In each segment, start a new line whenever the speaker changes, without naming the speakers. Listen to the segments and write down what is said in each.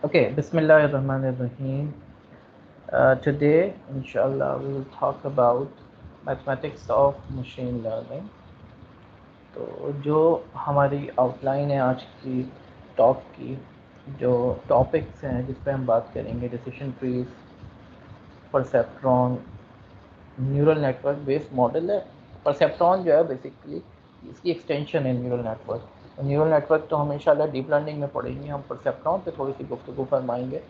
Okay, Bismillahirrahmanirrahim. Today, inshallah, we will talk about mathematics of machine learning. तो जो हमारी outline है आज की टॉक की, जो टॉपिक्स हैं जिस पे हम बात करेंगे, decision trees, perceptron, neural network based model है। परसेप्ट्रॉन जो है बेसिकली इसकी एक्सटेंशन है न्यूरल नेटवर्क। तो न्यूरल नेटवर्क तो हम इंशाल्लाह डीप लर्निंग में पढ़ेंगे, हम परसेप्ट्रॉन पे थोड़ी सी गुफ्तगू फरमाएंगे।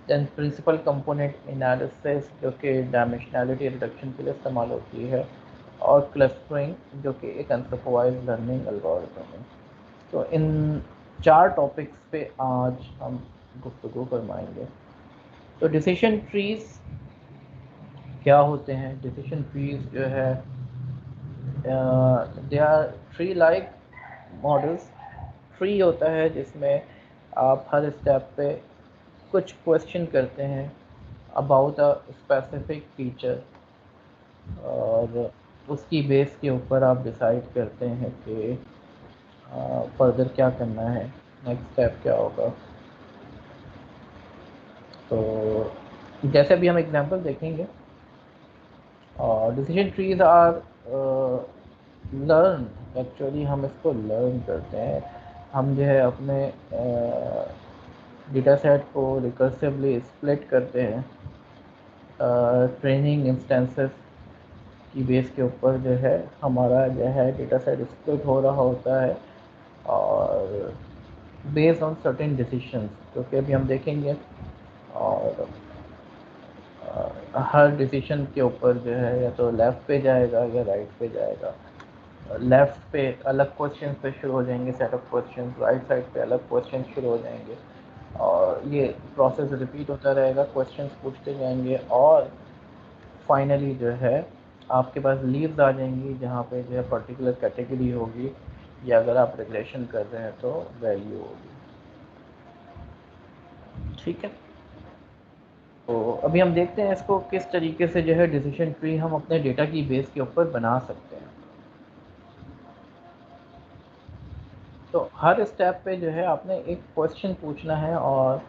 दैन प्रिंसिपल कंपोनेंट एनालिसिस जो कि डायमेंशनैलिटी रिडक्शन के लिए इस्तेमाल होती है, और क्लस्टरिंग जो कि एक अनसुपरवाइज्ड लर्निंग एल्गोरिथम है। तो इन चार टॉपिक्स पे आज हम गुफ्तगू फरमाएंगे। तो डिसीजन ट्रीज क्या होते हैं? डिसीजन ट्रीज जो है, they are tree like models. Tree होता है जिसमें आप हर स्टेप पे कुछ क्वेश्चन करते हैं अबाउट अ स्पेसिफिक फीचर, और उसकी बेस के ऊपर आप डिसाइड करते हैं कि फर्दर क्या करना है, नेक्स्ट स्टेप क्या होगा। तो जैसे भी हम एग्जांपल देखेंगे, decision trees are learn, actually हम इसको लर्न करते हैं। हम जो है अपने डेटा सेट को रिकर्सिवली स्प्लिट करते हैं ट्रेनिंग इंस्टेंसेस की बेस के ऊपर। जो है हमारा जो है डेटा सेट स्प्लिट हो रहा होता है, और बेस्ड ऑन सर्टेन डिसीशंस जो कि अभी हम देखेंगे। और हर डिसीजन के ऊपर जो है या तो लेफ़्ट पे जाएगा या राइट पे जाएगा। लेफ़्ट पे अलग क्वेश्चन पे शुरू हो जाएंगे, set of question, right side पे अलग क्वेश्चन शुरू हो जाएंगे, और ये प्रोसेस रिपीट होता रहेगा, क्वेश्चंस पूछते जाएंगे, और फाइनली जो है आपके पास लीव्स आ जाएंगी जहाँ पे जो है पर्टिकुलर कैटेगरी होगी, या अगर आप रिग्रेशन कर रहे हैं तो वैल्यू होगी। ठीक है, तो अभी हम देखते हैं इसको किस तरीके से जो है डिसीजन ट्री हम अपने डेटा की बेस के ऊपर बना सकते हैं। तो हर स्टेप पे जो है आपने एक क्वेश्चन पूछना है, और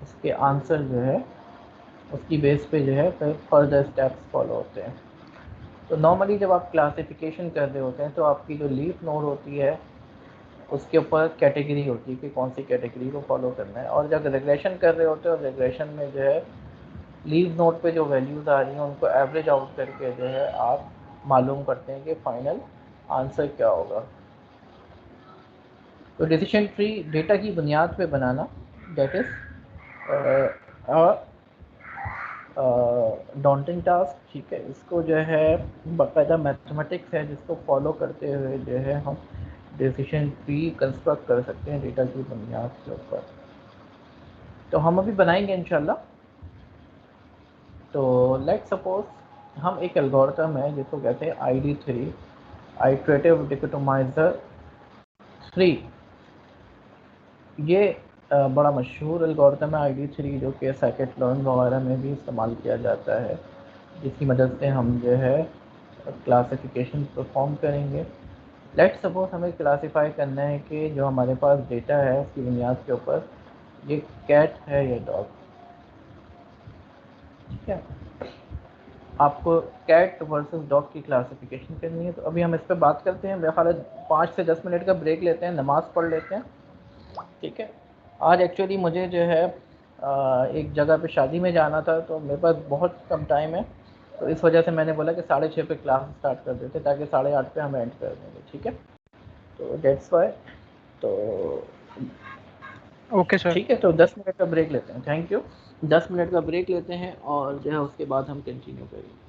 उसके आंसर जो है उसकी बेस पे जो है फिर फर्दर स्टेप्स फॉलो होते हैं। तो नॉर्मली जब आप क्लासिफिकेशन कर रहे होते हैं तो आपकी जो लीफ नोड होती है उसके ऊपर कैटेगरी होती है कि कौन सी कैटेगरी को फॉलो करना है, और जब रिग्रेशन कर रहे होते हैं और रिग्रेशन में जो है लीव नोड पे जो वैल्यूज़ आ रही हैं उनको एवरेज आउट करके जो है आप मालूम करते हैं कि फाइनल आंसर क्या होगा। तो डिसीजन ट्री डेटा की बुनियाद पे बनाना, दैट इज़ डॉन्टिंग टास्क। ठीक है, इसको जो है बाकायदा मैथमेटिक्स है जिसको फॉलो करते हुए जो है हम डिसीजन ट्री कंस्ट्रक्ट कर सकते हैं डेटा की बुनियाद के ऊपर। तो हम अभी बनाएंगे इंशाल्लाह। तो लेट सपोज हम एक एल्गोरिथम है जिसको कहते हैं ID3, आइट्रेटिव डिकोटोमाइजर 3। ये बड़ा मशहूर एल्गोरिथम है ID3, जो कि सेकेंड लर्न वगैरह में भी इस्तेमाल किया जाता है, जिसकी मदद से हम जो है क्लासिफिकेशन परफॉर्म करेंगे। लेट सपोज हमें क्लासिफाई करना है कि जो हमारे पास डेटा है उसकी बुनियाद के ऊपर ये कैट है या डॉग। ठीक है, आपको कैट वर्सेस डॉग की क्लासिफिकेशन करनी है। तो अभी हम इस पर बात करते हैं। मेरा ख्याल है 5 से 10 मिनट का ब्रेक लेते हैं, नमाज़ पढ़ लेते हैं। ठीक है, आज एक्चुअली मुझे जो है एक जगह पे शादी में जाना था, तो मेरे पास बहुत कम टाइम है। तो इस वजह से मैंने बोला कि 6:30 पे क्लास स्टार्ट कर देते ताकि 8:30 पे हम एंड कर देंगे। ठीक है, तो डेट्स वाई। तो
ओके सर।
ठीक है, तो 10 मिनट का ब्रेक लेते हैं। Thank you. 10 मिनट का ब्रेक लेते हैं, और जो है उसके बाद हम कंटिन्यू करेंगे।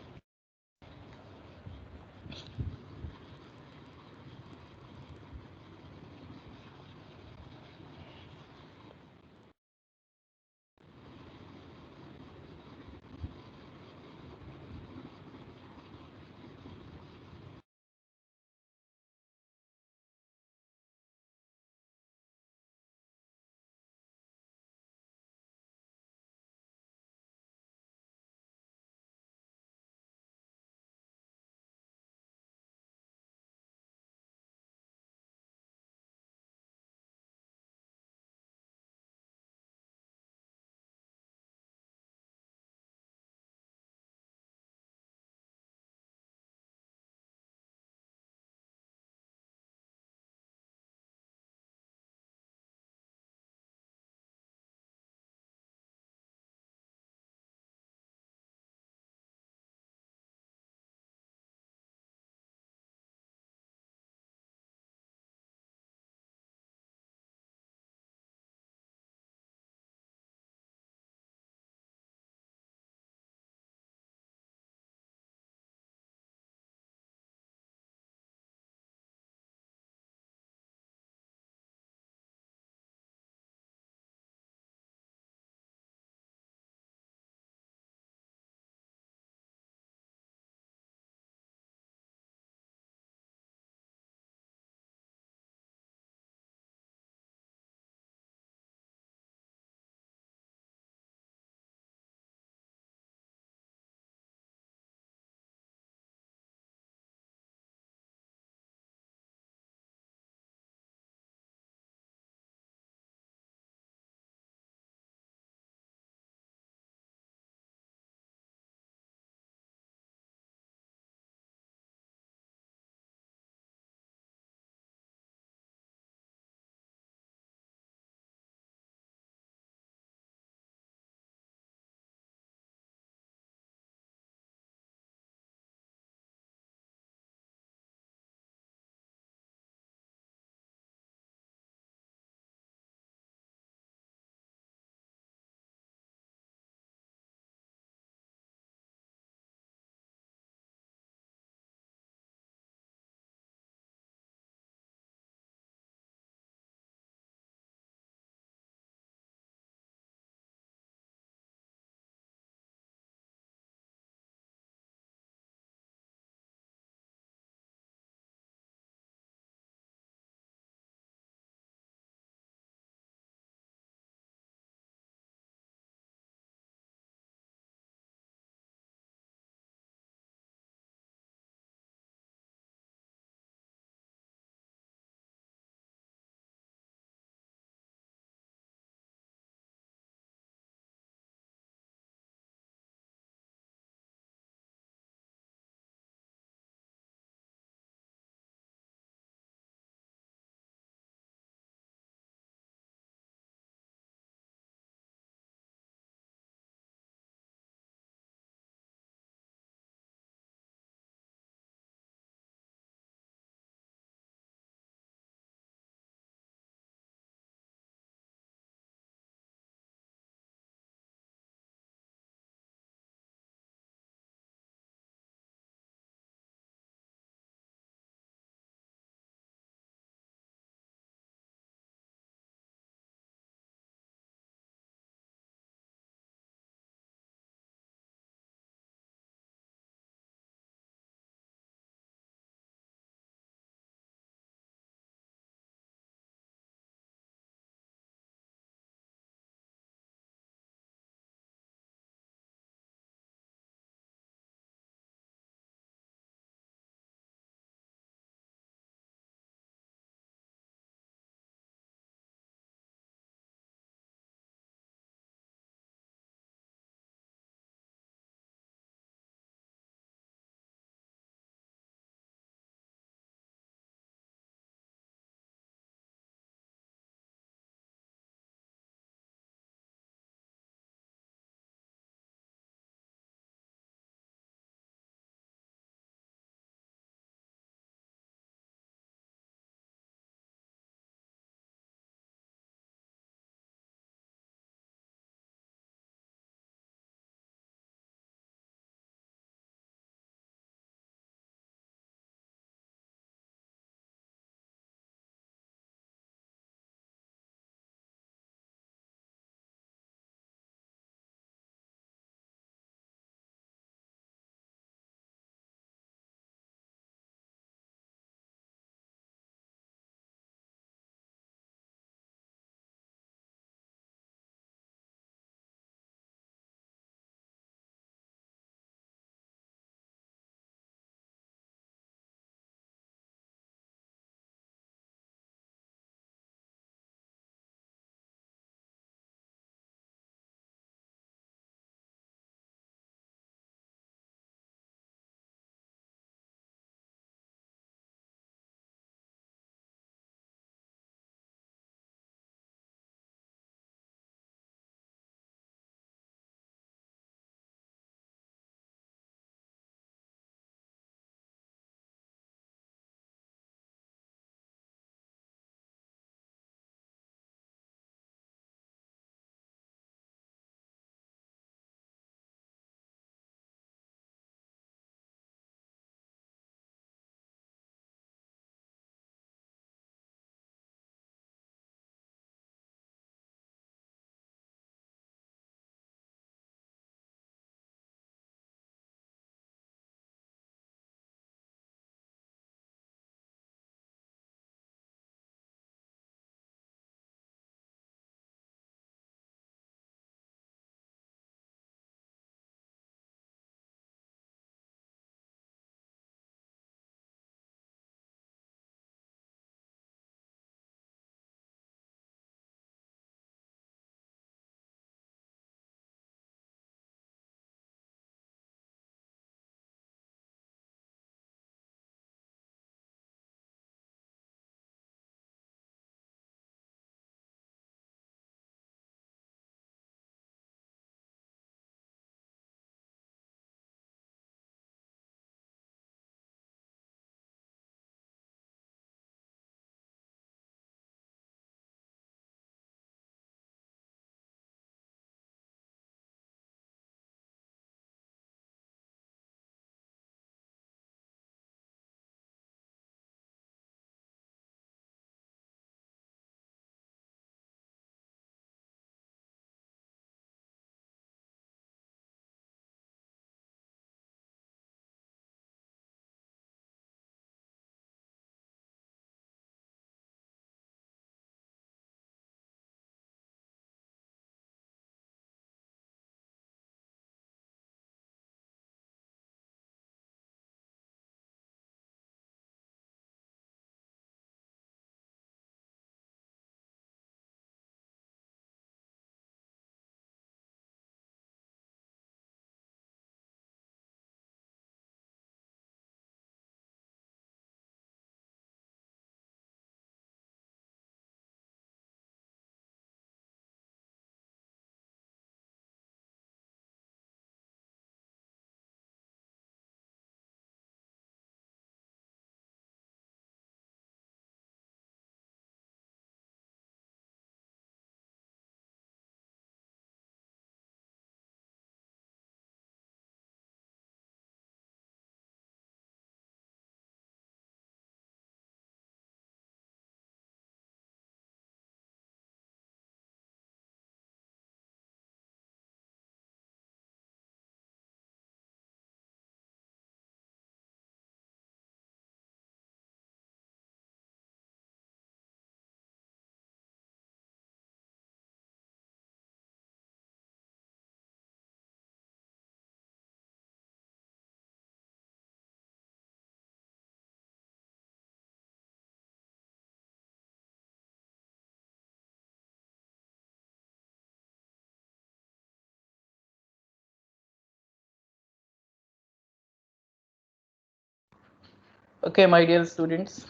Okay, my dear students,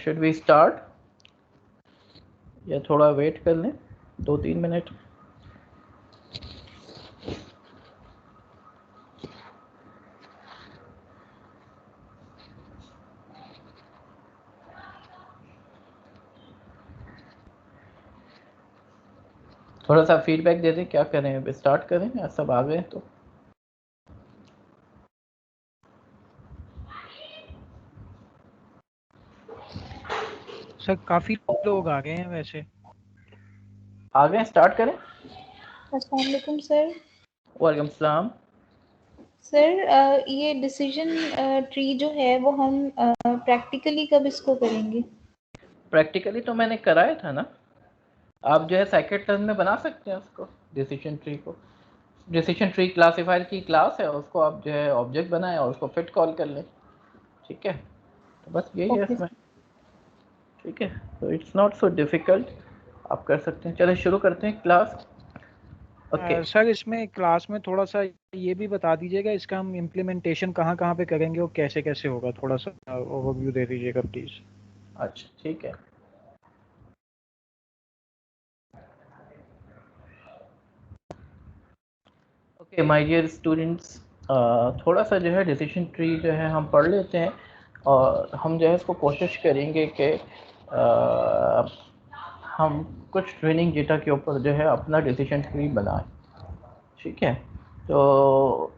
should we start? या थोड़ा वेट कर लें 2-3 मिनट? थोड़ा सा फीडबैक दे दें, क्या करें, अब स्टार्ट करें या सब आ गए? तो
सर काफी लोग आ गए हैं वैसे।
आ गए, स्टार्ट करें।
अस्सलाम वालेकुम सर।
वालेकुम सलाम।
सर ये डिसीजन ट्री जो है वो हम प्रैक्टिकली कब इसको करेंगे?
प्रैक्टिकली तो मैंने कराया था ना, आप जो है सेकंड टर्म में बना सकते हैं उसको, डिसीजन ट्री को। डिसीजन ट्री क्लासीफायर की क्लास है, उसको आप जो है ऑब्जेक्ट बनाएं और उसको फिट कॉल कर लें, ठीक है? तो बस यही है
ओके
इसमें, ठीक है? तो इट्स नॉट सो डिफ़िकल्ट, आप कर सकते हैं। चलिए शुरू करते हैं क्लास। ओके
सर इसमें क्लास में थोड़ा सा ये भी बता दीजिएगा इसका हम इम्प्लीमेंटेशन कहाँ कहाँ पे करेंगे और कैसे कैसे होगा, थोड़ा सा ओवरव्यू दे दीजिएगा प्लीज।
अच्छा ठीक है। ओके माय डियर स्टूडेंट्स, थोड़ा सा जो है डिसीजन ट्री जो है हम पढ़ लेते हैं और हम जो है इसको कोशिश करेंगे कि हम कुछ ट्रेनिंग डेटा के ऊपर जो है अपना डिसीजन ट्री बनाएं, ठीक है? तो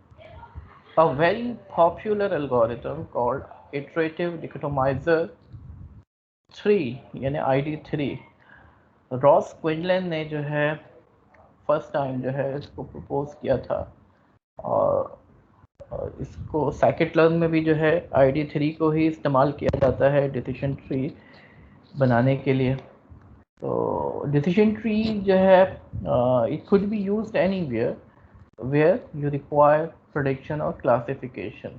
a very popular algorithm called iterative dichotomizer 3 यानी ID3, रॉस क्विंडलन ने जो है फर्स्ट टाइम जो है इसको प्रपोज किया था और इसको साइकिट-लर्न में भी जो है ID3 को ही इस्तेमाल किया जाता है डिसीजन ट्री बनाने के लिए। तो डिसीजन ट्री जो है it could be used anywhere where you require prediction or classification.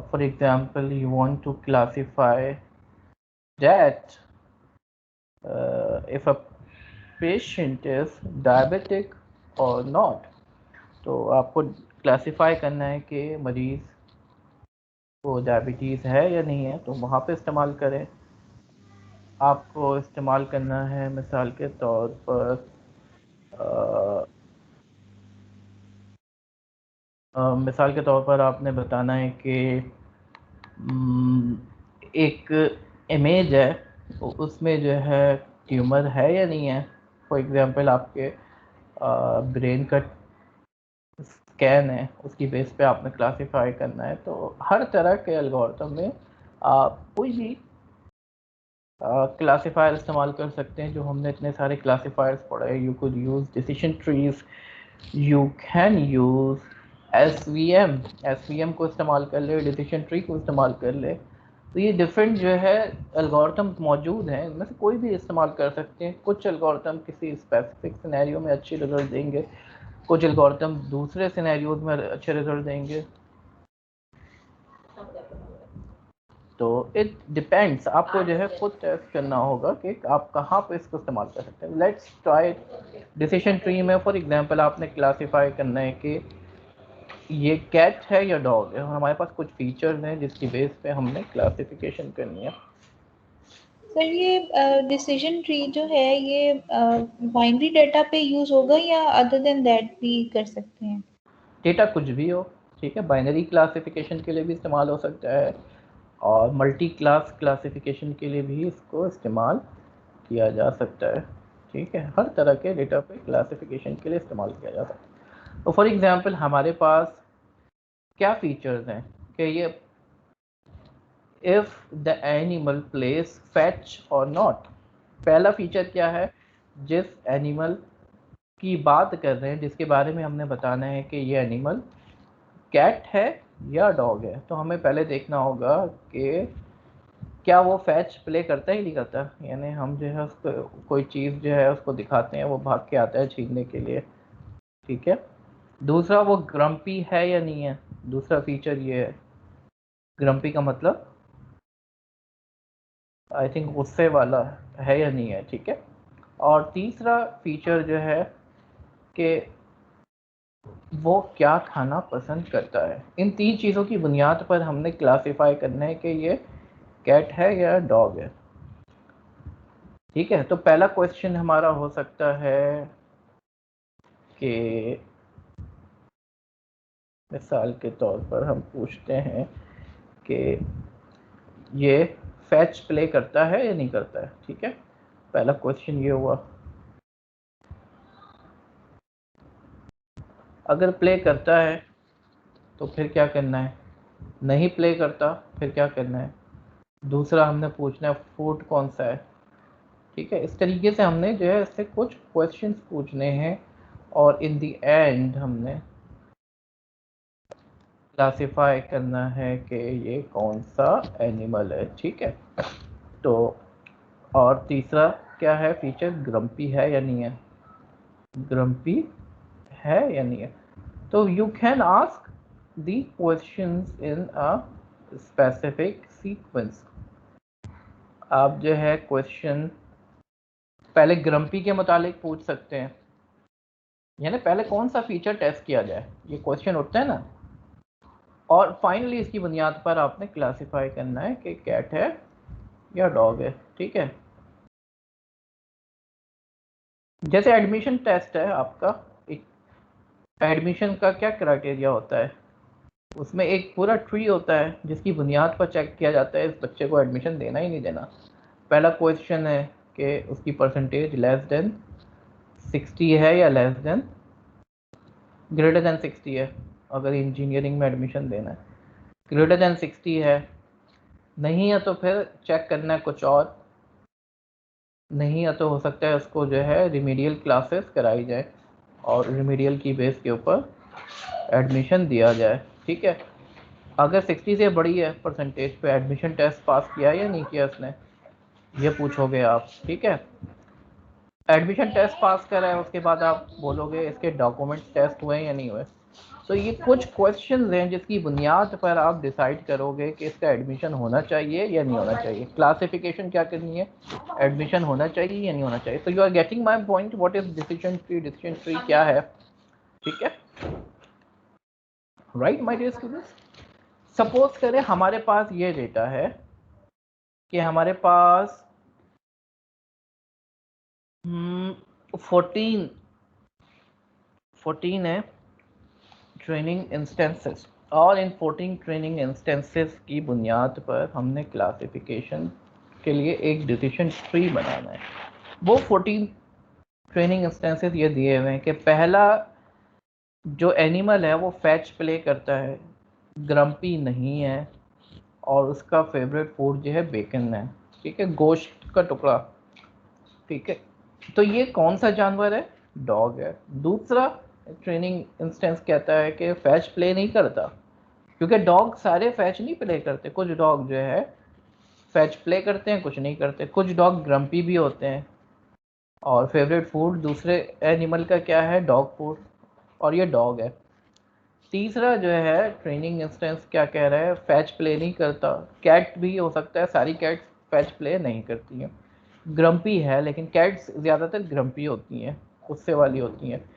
For example, you want to classify that if a patient is diabetic or not. तो आपको क्लासीफाई करना है कि मरीज़ को डायबिटीज़ है या नहीं है, तो वहाँ पे इस्तेमाल करें। आपको इस्तेमाल करना है मिसाल के तौर पर मिसाल के तौर पर आपने बताना है कि एक इमेज है, तो उसमें जो है ट्यूमर है या नहीं है। फॉर एग्जांपल आपके ब्रेन का स्कैन है, उसकी बेस पे आपने क्लासीफाई करना है। तो हर तरह के एल्गोरिथम में आप कोई भी क्लासीफायर इस्तेमाल कर सकते हैं। जो हमने इतने सारे क्लासीफायर्स पढ़े, you could use decision trees, you can use SVM को इस्तेमाल कर ले, डिसीजन ट्री को इस्तेमाल कर ले। तो ये डिफरेंट जो है एल्गोरिथम मौजूद हैं, इनमें से कोई भी इस्तेमाल कर सकते हैं। कुछ एल्गोरिथम किसी स्पेसिफिक सिनेरियो में अच्छे रिजल्ट देंगे, कुछ एल्गोरिथम दूसरे सिनेरियोज में अच्छे रिजल्ट देंगे। तो इट डिपेंड्स, आपको जो है खुद टेस्ट करना होगा कि आप कहाँ पे इसको इस्तेमाल कर सकते हैं। लेट्स ट्राई डिसीजन ट्री में फॉर एग्जांपल आपने क्लासीफाई करना है कि ये कैट है या डॉग है, और हमारे पास कुछ फीचर्स हैं जिसकी बेस पे हमने क्लासिफिकेशन करनी है।
सर ये डिसीजन ट्री जो है ये बाइनरी डेटा पे यूज होगा या अदर देन दैट भी कर सकते हैं?
डेटा कुछ भी हो, ठीक है? बाइनरी क्लासिफिकेशन के लिए भी इस्तेमाल हो सकता है और मल्टी क्लास क्लासिफिकेशन के लिए भी इसको इस्तेमाल किया जा सकता है, ठीक है? हर तरह के डेटा पे क्लासिफिकेशन के लिए इस्तेमाल किया जा सकता है। तो फॉर एग्जांपल हमारे पास क्या फीचर्स हैं कि ये if the animal place fetch और नॉट। पहला फीचर क्या है, जिस एनिमल की बात कर रहे हैं, जिसके बारे में हमने बताना है कि ये एनिमल कैट है या डॉग है, तो हमें पहले देखना होगा कि क्या वो फैच प्ले करता है ही नहीं करता। यानी हम जो है उसको कोई चीज़ जो है उसको दिखाते हैं, वो भाग के आता है छीनने के लिए, ठीक है? दूसरा, वो ग्रम्पी है या नहीं है। दूसरा फीचर ये है, ग्रम्पी का मतलब आई थिंक गुस्से वाला है या नहीं है, ठीक है? और तीसरा फीचर जो है कि वो क्या खाना पसंद करता है। इन 3 चीज़ों की बुनियाद पर हमने क्लासिफाई करना है कि ये कैट है या डॉग है। ठीक है, तो पहला क्वेश्चन हमारा हो सकता है कि मिसाल के तौर पर हम पूछते हैं कि ये फैच प्ले करता है या नहीं करता है। ठीक है, पहला क्वेश्चन ये हुआ। अगर प्ले करता है तो फिर क्या करना है, नहीं प्ले करता फिर क्या करना है। दूसरा हमने पूछना है फूड कौन सा है। ठीक है, इस तरीके से हमने जो है इससे कुछ क्वेश्चंस पूछने हैं और इन द एंड हमने क्लासिफाई करना है कि ये कौन सा एनिमल है। ठीक है, तो और तीसरा क्या है फीचर, ग्रम्पी है या नहीं है, ग्रम्पी है या नहीं है। तो you can ask the questions in a specific sequence. आप जो है क्वेश्चन पहले ग्रम्पी के मुतालिक पूछ सकते हैं, यानी पहले कौन सा फीचर टेस्ट किया जाए, ये क्वेश्चन उठता है ना। और फाइनली इसकी बुनियाद पर आपने क्लासिफाई करना है कि कैट है या डॉग है। ठीक है, जैसे एडमिशन टेस्ट है आपका, एडमिशन का क्या क्राइटेरिया होता है, उसमें एक पूरा ट्री होता है जिसकी बुनियाद पर चेक किया जाता है इस बच्चे को एडमिशन देना ही नहीं देना। पहला क्वेश्चन है कि उसकी परसेंटेज लेस देन 60 है या लेस देन ग्रेटर देन 60 है। अगर इंजीनियरिंग में एडमिशन देना है ग्रेटर देन 60 है, नहीं है तो फिर चेक करना है कुछ और, नहीं है तो हो सकता है उसको जो है रिमीडियल क्लासेस कराई जाए और रिमीडियल की बेस के ऊपर एडमिशन दिया जाए। ठीक है, अगर 60 से बड़ी है परसेंटेज पे एडमिशन टेस्ट पास किया या नहीं किया उसने, ये पूछोगे आप। ठीक है, एडमिशन टेस्ट पास करा है उसके बाद आप बोलोगे इसके डॉक्यूमेंट्स टेस्ट हुए या नहीं हुए। तो ये कुछ क्वेश्चंस हैं जिसकी बुनियाद पर आप डिसाइड करोगे कि इसका एडमिशन होना चाहिए या नहीं होना चाहिए। क्लासिफिकेशन क्या करनी है, एडमिशन होना चाहिए या नहीं होना चाहिए। तो you are getting my point, what is decision tree, decision tree क्या है। ठीक है, right my dear students. Suppose करें हमारे पास ये डेटा है कि हमारे पास 14 है ट्रेनिंग इंस्टेंसेस, और इन 14 ट्रेनिंग इंस्टेंसेस की बुनियाद पर हमने क्लासिफिकेशन के लिए एक डिसीजन ट्री बनाना है। वो 14 ट्रेनिंग इंस्टेंसेस ये दिए हुए हैं कि पहला जो एनिमल है वो फैच प्ले करता है, ग्रम्पी नहीं है, और उसका फेवरेट फूड जो है बेकन है। ठीक है, गोश्त का टुकड़ा। ठीक है, तो ये कौन सा जानवर है, डॉग है। दूसरा ट्रेनिंग इंस्टेंस कहता है कि फैच प्ले नहीं करता, क्योंकि डॉग सारे फैच नहीं प्ले करते, कुछ डॉग जो है फैच प्ले करते हैं, कुछ नहीं करते। कुछ डॉग ग्रम्पी भी होते हैं, और फेवरेट फूड दूसरे एनिमल का क्या है, डॉग फूड, और ये डॉग है। तीसरा जो है ट्रेनिंग इंस्टेंस क्या कह रहा है, फैच प्ले नहीं करता। कैट भी हो सकता है, सारी कैट्स फैच प्ले नहीं करती हैं। ग्रम्पी है, लेकिन कैट्स ज़्यादातर ग्रम्पी होती हैं, गुस्से वाली होती हैं।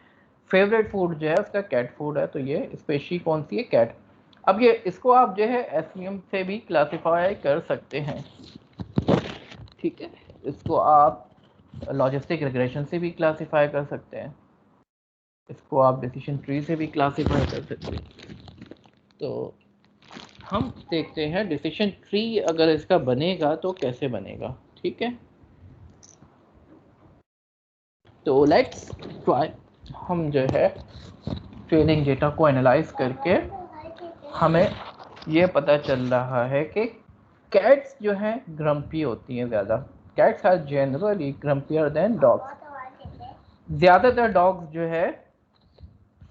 फेवरेट फूड जो है उसका कैट फूड है, तो ये स्पेशी कौन सी है, कैट। अब ये इसको आप जो है एसवीएम से भी क्लासिफाई कर सकते हैं। ठीक है, इसको आप लॉजिस्टिक रिग्रेशन से भी क्लासिफाई कर सकते हैं, इसको आप डिसीजन ट्री से भी क्लासिफाई कर सकते हैं। तो हम देखते हैं डिसीजन ट्री अगर इसका बनेगा तो कैसे बनेगा। ठीक है, तो लेट्स ट्राई। हम जो है ट्रेनिंग डेटा को एनालाइज करके हमें ये पता चल रहा है कि कैट्स जो हैं ग्रम्पी होती हैं ज़्यादा। Cats are generally grumpier than dogs. ज़्यादातर डॉग्स जो है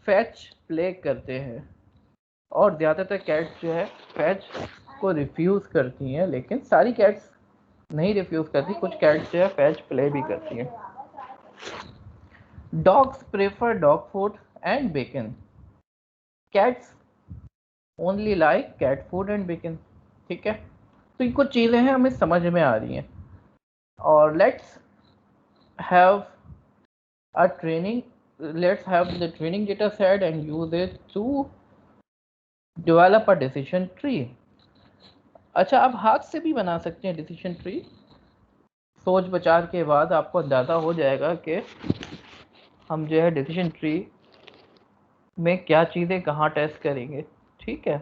फैच प्ले करते हैं, और ज़्यादातर कैट्स जो है फैच को रिफ्यूज़ करती हैं, लेकिन सारी कैट्स नहीं रिफ्यूज़ करती, कुछ कैट्स जो है फैच प्ले भी करती हैं। Dogs prefer dog food and bacon, cats only like cat food and bacon. ठीक है, तो ये कुछ चीज़ें हैं हमें समझ में आ रही हैं। और let's have a training let's have the training data set and use it to develop a decision tree. अच्छा, आप हाथ से भी बना सकते हैं डिसीजन ट्री। सोच विचार के बाद आपको अंदाज़ा हो जाएगा कि हम जो है डिसीजन ट्री में क्या चीज़ें कहाँ टेस्ट करेंगे, ठीक है।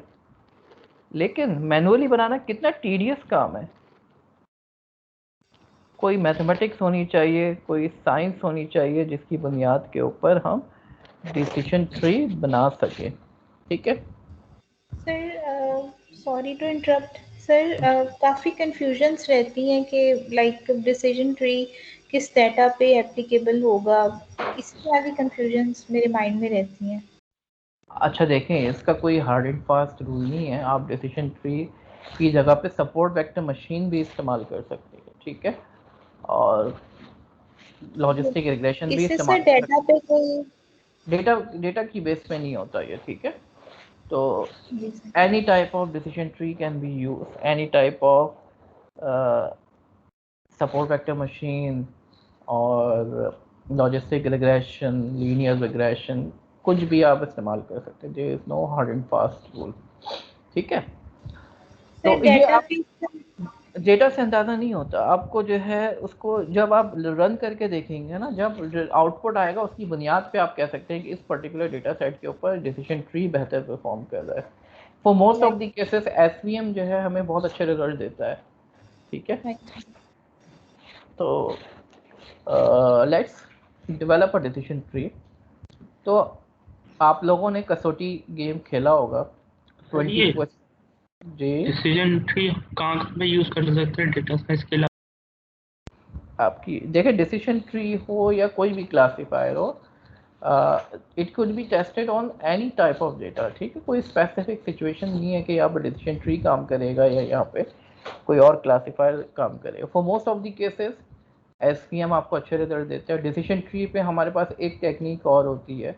लेकिन मैनुअली बनाना कितना टीडियस काम है। कोई मैथमेटिक्स होनी चाहिए, कोई साइंस होनी चाहिए जिसकी बुनियाद के ऊपर हम डिसीजन ट्री बना सकें, ठीक है।
Sir sorry to interrupt sir, काफ़ी कंफ्यूजन्स रहती हैं कि लाइक डिसीजन ट्री किस डाटा पे एप्लीकेबल होगा, इसकी आगे कंफ्यूजन्स मेरे माइंड में रहती हैं।
अच्छा देखें, इसका कोई हार्ड एंड फास्ट रूल नहीं है। आप डिसीजन ट्री की जगह पे सपोर्ट वेक्टर मशीन भी इस्तेमाल कर सकते हैं, ठीक है, और लॉजिस्टिक रिग्रेशन भी
इससे
इस्तेमाल
सर
कर सकते
डाटा पे कोई
हैं। डेटा की बेस पे नहीं होता ये, ठीक है। तो
जी sir.
any type of decision tree can be used, any type of support vector machine और logistic regression, linear regression, कुछ भी आप इस्तेमाल कर सकते हैं। there is no hard and fast rule, ठीक है। तो
सर
ये
डाटा
आप
पे
डेटा से अंदाज़ा नहीं होता। आपको जो है उसको जब आप रन करके देखेंगे ना, जब आउटपुट आएगा उसकी बुनियाद पे आप कह सकते हैं कि इस पर्टिकुलर डेटा सेट के ऊपर डिसीजन ट्री बेहतर परफॉर्म कर रहा है। For most of the cases SVM जो है हमें बहुत अच्छे रिजल्ट देता है, ठीक है। तो let's develop a decision tree. तो आप लोगों ने कसौटी गेम खेला होगा, 20 क्वेश्चन। जी,
डिसीजन ट्री कहाँ पे यूज कर सकते हैं डेटा साइंस के अलावा?
आपकी देखिए डिसीजन ट्री हो या कोई भी क्लासिफायर हो, it could be tested on any type of data, ठीक है। कोई स्पेसिफिक सिचुएशन नहीं है कि यहाँ पर डिसीजन ट्री काम करेगा या यहाँ पे कोई और क्लासिफायर काम करेगा। For most of the cases SVM आपको अच्छे रिजल्ट देते हैं। डिसीजन ट्री पे हमारे पास एक टेक्निक और होती है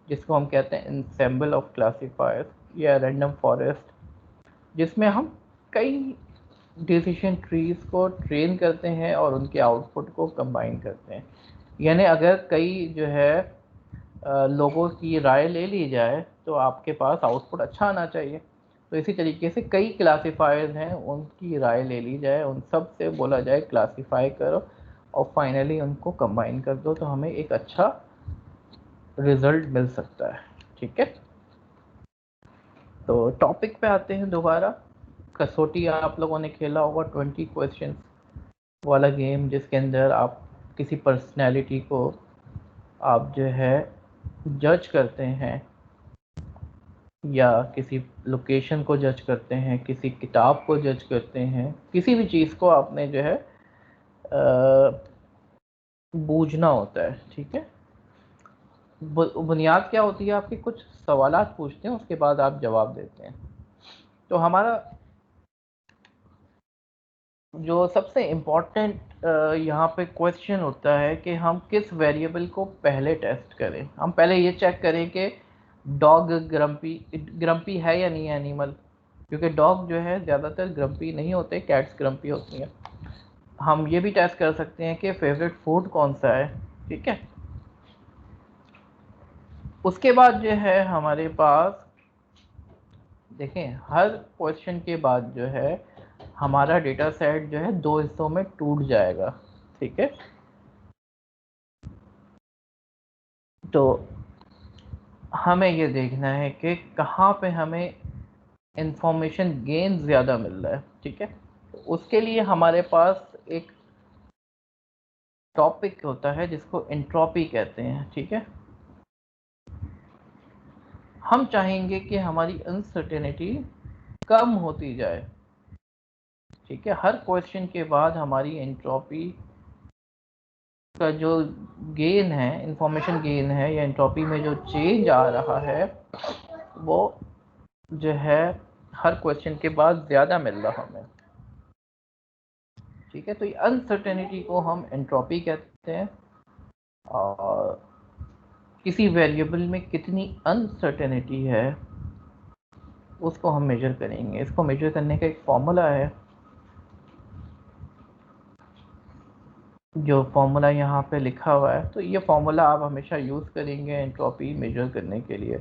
जिसको हम कहते हैं इंसेम्बल ऑफ क्लासिफायर या रैंडम फॉरेस्ट, जिसमें हम कई डिसीजन ट्रीज को ट्रेन करते हैं और उनके आउटपुट को कंबाइन करते हैं। यानी अगर कई जो है लोगों की राय ले ली जाए तो आपके पास आउटपुट अच्छा आना चाहिए। तो इसी तरीके से कई क्लासीफायर्स हैं, उनकी राय ले ली जाए, उन सब से बोला जाए क्लासीफाई करो और फाइनली उनको कंबाइन कर दो, तो हमें एक अच्छा रिजल्ट मिल सकता है, ठीक है। तो टॉपिक पे आते हैं दोबारा। कसौटी आप लोगों ने खेला होगा, 20 क्वेश्चन वाला गेम, जिसके अंदर आप किसी पर्सनैलिटी को आप जो है जज करते हैं या किसी लोकेशन को जज करते हैं, किसी किताब को जज करते हैं, किसी भी चीज़ को आपने जो है बूझना होता है, ठीक है। बुनियाद क्या होती है आपकी, कुछ सवालात पूछते हैं, उसके बाद आप जवाब देते हैं। तो हमारा जो सबसे इम्पोर्टेंट यहाँ पे क्वेश्चन होता है कि हम किस वेरिएबल को पहले टेस्ट करें। हम पहले ये चेक करें कि डॉग ग्रम्पी है या नहीं है एनिमल, क्योंकि डॉग जो है ज़्यादातर ग्रम्पी नहीं होते, कैट्स ग्रम्पी होती हैं। हम ये भी टेस्ट कर सकते हैं कि फेवरेट फूड कौन सा है, ठीक है। उसके बाद जो है हमारे पास देखें, हर क्वेश्चन के बाद जो है हमारा डेटा सेट जो है 2 हिस्सों में टूट जाएगा, ठीक है। तो हमें ये देखना है कि कहाँ पे हमें इंफॉर्मेशन गेन ज़्यादा मिल रहा है, ठीक है। तो उसके लिए हमारे पास एक टॉपिक होता है जिसको एंट्रोपी कहते हैं, ठीक है। हम चाहेंगे कि हमारी अनसर्टेनिटी कम होती जाए, ठीक है। हर क्वेश्चन के बाद हमारी एंट्रोपी का जो गेन है, इंफॉर्मेशन गेन है, या एंट्रोपी में जो चेंज आ रहा है वो जो है हर क्वेश्चन के बाद ज़्यादा मिल रहा हमें, ठीक है। तो ये अनसर्टेनिटी को हम एंट्रोपी कहते हैं। और किसी वेरिएबल में कितनी अनसर्टेनिटी है उसको हम मेजर करेंगे। इसको मेजर करने का एक फॉर्मूला है, जो फॉर्मूला यहाँ पे लिखा हुआ है, तो ये फॉर्मूला आप हमेशा यूज़ करेंगे एंट्रोपी मेजर करने के लिए।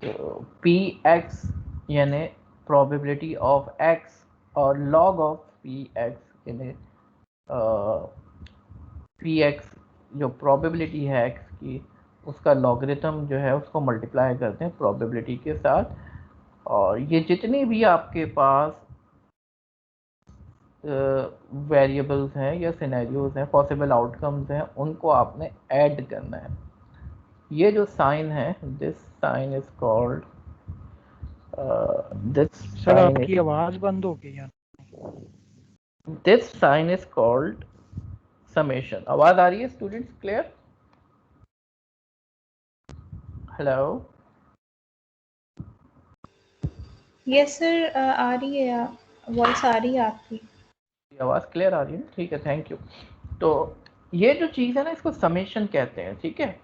तो पी एक्स यानी प्रोबेबिलिटी ऑफ एक्स और लॉग ऑफ पी एक्स यानी पी एक्स जो प्रोबेबिलिटी है एक्स की, उसका लॉगरिथम जो है उसको मल्टीप्लाई करते हैं प्रोबेबिलिटी के साथ। और ये जितनी भी आपके पास वेरिएबल्स हैं या सिनेरियोज हैं, पॉसिबल आउटकम्स हैं, उनको आपने ऐड करना है। ये जो साइन है, this sign is called
sir आपकी आवाज बंद हो गई है।
This sign is called summation. आवाज आ रही है students? Clear? Hello?
Yes sir, आ रही है, वॉइस आ रही है आपकी।
आवाज क्लियर आ रही है? ठीक है, थैंक यू। तो ये जो चीज़ है ना, इसको समेशन कहते हैं, ठीक है।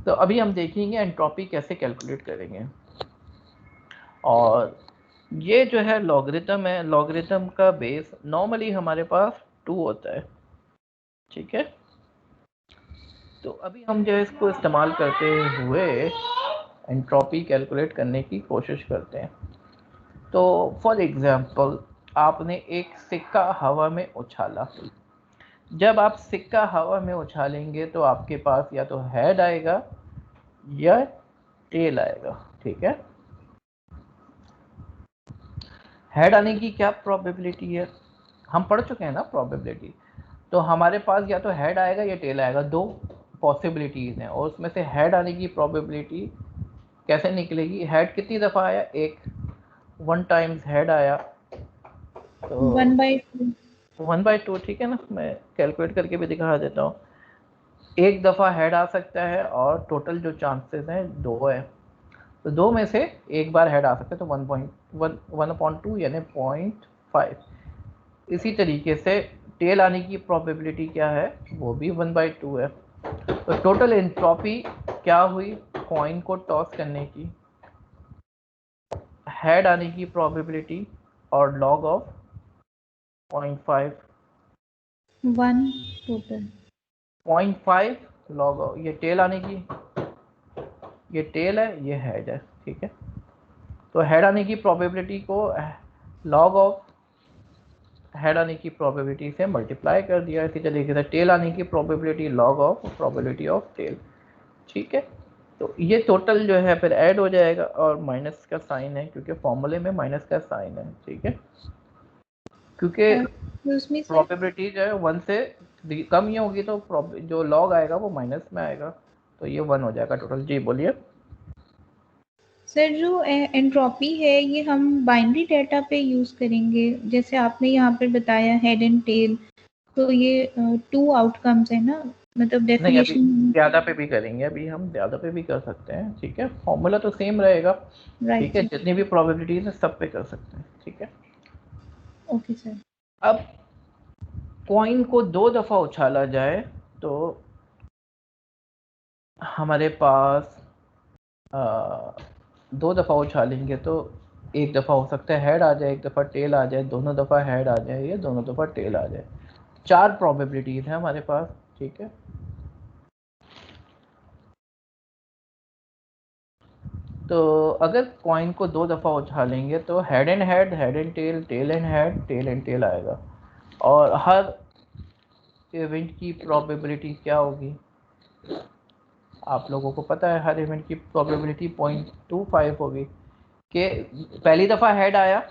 तो अभी हम देखेंगे एंट्रोपी कैसे कैलकुलेट करेंगे। और ये जो है लॉगरिथम है, लॉगरिथम का बेस नॉर्मली हमारे पास 2 होता है, ठीक है। तो अभी हम जो है इसको इस्तेमाल करते हुए एंट्रोपी कैलकुलेट करने की कोशिश करते हैं। तो फॉर एग्जांपल आपने एक सिक्का हवा में उछाला। जब आप सिक्का हवा में उछालेंगे तो आपके पास या तो हेड आएगा या टेल आएगा, ठीक है। हेड आने की क्या प्रोबेबिलिटी है? हम पढ़ चुके हैं ना प्रोबेबिलिटी। तो हमारे पास या तो हेड आएगा या टेल आएगा, 2 पॉसिबिलिटीज हैं। और उसमें से हेड आने की प्रोबेबिलिटी कैसे निकलेगी? हेड कितनी दफ़ा आया? 1 टाइम्स हेड आया, तो
1/2।
1/2, ठीक है ना। मैं कैलकुलेट करके भी दिखा देता हूँ। 1 दफ़ा हेड आ सकता है और टोटल जो चांसेस हैं 2 है, तो 2 में से एक बार हेड आ सकता है, तो 1/2 यानी 0.5। इसी तरीके से टेल आने की प्रोबेबिलिटी क्या है? वो भी 1/2 है। तो टोटल एंट्रोपी क्या हुई कॉइन को टॉस करने की? हेड आने की प्रोबेबिलिटी और log of 0.5,
1 total.
0.5 log of, ये टेल आने की, ये टेल है, ये हेड है, ठीक है। तो हेड आने की प्रोबेबिलिटी को लॉग ऑफ हेड आने की प्रोबेबिलिटी से मल्टीप्लाई कर दिया। इसी तरीके से टेल आने की probability log of probability of tail, ठीक है। तो ये टोटल जो है फिर ऐड हो जाएगा और माइनस का साइन है, क्योंकि फॉर्मूले में माइनस का साइन है, ठीक है। क्योंकि
उसमें सर,
प्रोबेबिलिटी जो है 1 से कम ही होगी तो जो लॉग आएगा वो माइनस में आएगा, तो ये 1 हो जाएगा टोटल। जी बोलिए।
सर जो एंट्रोपी है ये हम बाइनरी डाटा पे यूज करेंगे, जैसे आपने यहाँ पर बताया हेड एंड टेल, तो ये 2 आउटकम्स है ना, मतलब
नहीं, अभी
डेफिनेशन।
ज़्यादा पे भी करेंगे, अभी हम ज़्यादा पे भी कर सकते हैं, ठीक है। फॉर्मूला तो सेम रहेगा, ठीक है।
राइट।
जितनी भी प्रोबेबिलिटीज है सब पे कर सकते हैं, ठीक है।
Okay sir.
अब कॉइन को 2 दफ़ा उछाला जाए तो हमारे पास 2 दफ़ा उछालेंगे तो 1 दफ़ा हो सकता है हेड आ जाए, 1 दफ़ा टेल आ जाए, दोनों दफ़ा हेड आ जाए या दोनों दफ़ा टेल आ जाए। 4 प्रोबेबिलिटीज़ हैं हमारे पास, ठीक है। तो अगर कॉइन को 2 दफ़ा उछालेंगे तो head and head, head and tail, tail and head, tail and tail आएगा। और हर इवेंट की प्रोबेबिलिटी क्या होगी? आप लोगों को पता है, हर इवेंट की प्रोबेबिलिटी 0.25 होगी। कि पहली दफ़ा हेड आया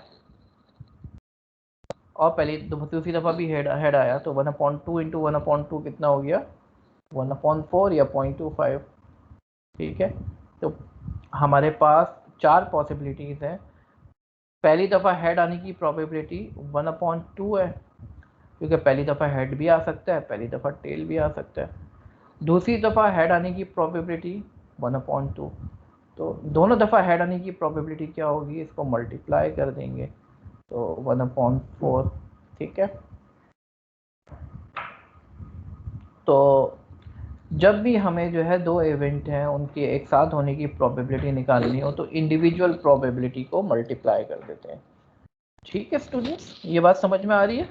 और दूसरी दफ़ा भी हेड आया, तो 1/2 इंटू 1/2 कितना हो गया? 1/4 या 0.25, ठीक है। तो हमारे पास 4 पॉसिबिलिटीज़ हैं। पहली दफ़ा हेड आने की प्रोबेबिलिटी 1/2 है, क्योंकि पहली दफ़ा हेड भी आ सकता है, पहली दफ़ा टेल भी आ सकता है। दूसरी दफ़ा हेड आने की प्रोबेबिलिटी 1/2। तो दोनों दफ़ा हेड आने की प्रोबेबिलिटी क्या होगी? इसको मल्टीप्लाई कर देंगे तो 1/4, ठीक है। तो जब भी हमें जो है 2 इवेंट हैं उनके एक साथ होने की प्रोबेबिलिटी निकालनी हो तो इंडिविजुअल प्रोबेबिलिटी को मल्टीप्लाई कर देते हैं, ठीक है स्टूडेंट्स। ये बात समझ में आ रही है?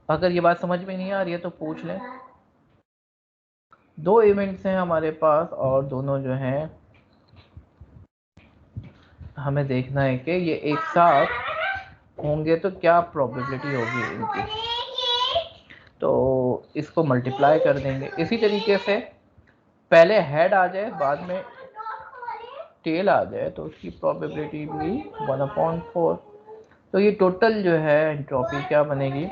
अगर ये बात समझ में नहीं आ रही है तो पूछ लें। 2 इवेंट्स हैं हमारे पास और दोनों जो हैं हमें देखना है कि ये एक साथ होंगे तो क्या प्रोबेबिलिटी होगी इनकी। तो इसको मल्टीप्लाई कर देंगे। इसी तरीके से पहले हेड आ जाए बाद में टेल आ जाए तो उसकी प्रोबेबिलिटी भी 1/4। तो ये टोटल जो है एंट्रोपी क्या बनेगी,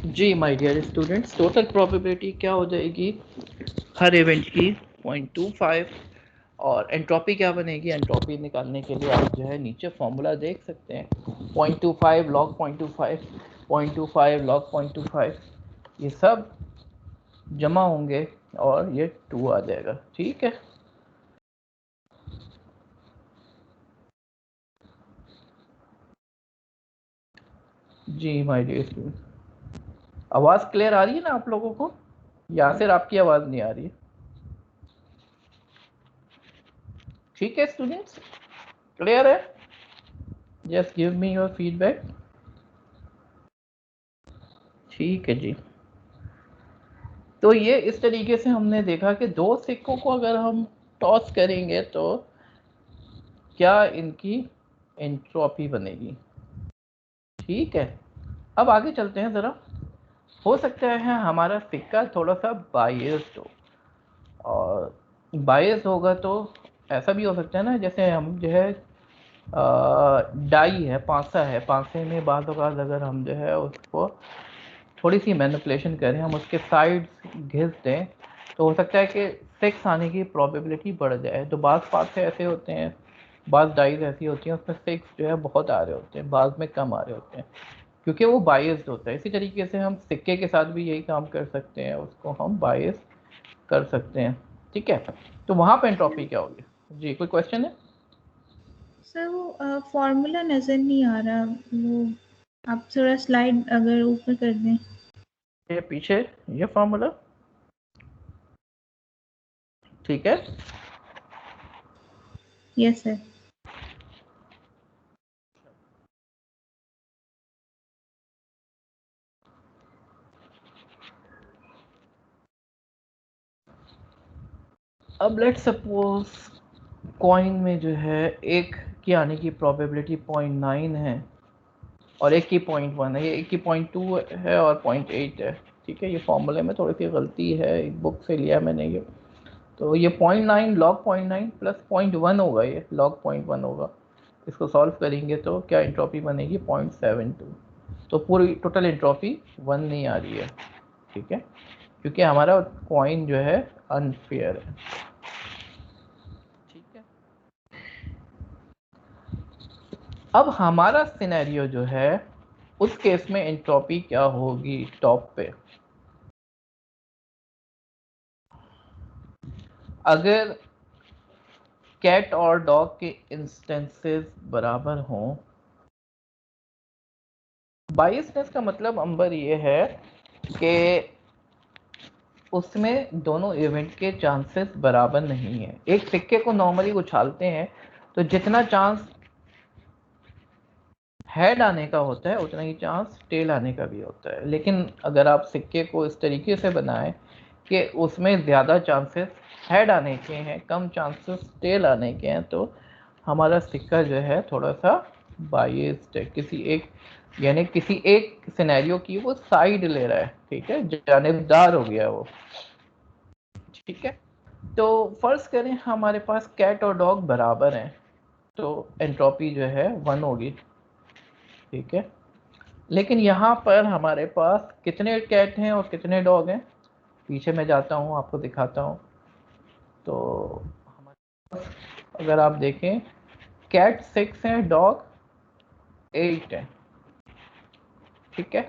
जी my dear students, total probability क्या हो जाएगी हर इवेंट की 0.25। और एंट्रोपी क्या बनेगी, एंट्रोपी निकालने के लिए आप जो है नीचे फॉर्मूला देख सकते हैं। 0.25 लॉग 0.25, 0.25 लॉग 0.25, ये सब जमा होंगे और ये 2 आ जाएगा। ठीक है, जी माय डियर स्टूडेंट, आवाज़ क्लियर आ रही है ना आप लोगों को, या फिर आपकी आवाज़ नहीं आ रही है? ठीक है स्टूडेंट्स, क्लियर है? Just give me your feedback. ठीक है जी। तो ये इस तरीके से हमने देखा कि 2 सिक्कों को अगर हम टॉस करेंगे तो क्या इनकी एंट्रोपी बनेगी। ठीक है, अब आगे चलते हैं ज़रा। हो सकता है हमारा सिक्का थोड़ा सा बायस्ड हो, और बायस होगा तो ऐसा भी हो सकता है ना, जैसे हम जो है डाई है, पासा है, पासे में बाज़ औक़ात अगर हम जो है उसको थोड़ी सी मैनिपुलेशन करें, हम उसके साइड्स घिस दें तो हो सकता है कि 6 आने की प्रोबेबिलिटी बढ़ जाए। तो बाज़ पासे ऐसे होते हैं, बाज़ डाइज ऐसी होती हैं उसमें 6 जो है बहुत आ रहे होते हैं, बाज़ में कम आ रहे होते हैं, क्योंकि वो बायस्ड होता है। इसी तरीके से हम सिक्के के साथ भी यही काम कर सकते हैं, उसको हम बायस कर सकते हैं। ठीक है, तो वहाँ पे एंट्रोपी क्या होगी? जी, कोई क्वेश्चन है?
सर वो फॉर्मूला नज़र नहीं आ रहा, वो आप थोड़ा स्लाइड अगर ऊपर कर दें।
ये पीछे ये फॉर्मूला, ठीक है।
Yes sir.
अब लेट्स सपोज कॉइन में जो है एक की आने की प्रोबेबिलिटी 0.9 है और एक की 0.1 है, ये एक की 0.2 है और 0.8 है। ठीक है, ये फॉर्मूले में थोड़ी सी गलती है, एक बुक से लिया मैंने ये। तो ये 0.9 लॉग 0.9 प्लस 0.1 होगा, ये लॉग 0.1 होगा। इसको सॉल्व करेंगे तो क्या एंट्रोपी बनेगी 0.72। तो पूरी टोटल एंट्रोपी 1 नहीं आ रही है। ठीक है, क्योंकि हमारा कॉइन जो है अनफेयर है। ठीक है, अब हमारा सिनेरियो जो है उस केस में एंट्रोपी क्या होगी टॉप पे। अगर कैट और डॉग के इंस्टेंसेस बराबर हों, बायसनेस का मतलब अंबर ये है कि उसमें दोनों इवेंट के चांसेस बराबर नहीं है। एक सिक्के को नॉर्मली उछालते हैं तो जितना चांस हेड आने का होता है उतना ही चांस टेल आने का भी होता है, लेकिन अगर आप सिक्के को इस तरीके से बनाएं कि उसमें ज़्यादा चांसेस हेड आने के हैं, कम चांसेस टेल आने के हैं, तो हमारा सिक्का जो है थोड़ा सा बायस्ड है, किसी एक यानी किसी एक सिनेरियो की वो साइड ले रहा है। ठीक है, जानिबदार हो गया वो। ठीक है, तो फर्ज करें हमारे पास कैट और डॉग बराबर हैं तो एंट्रोपी जो है 1 होगी। ठीक है, लेकिन यहाँ पर हमारे पास कितने कैट हैं और कितने डॉग हैं, पीछे मैं जाता हूँ आपको दिखाता हूँ। तो हमारे पास अगर आप देखें कैट 6 हैं, डॉग 8 हैं। ठीक है,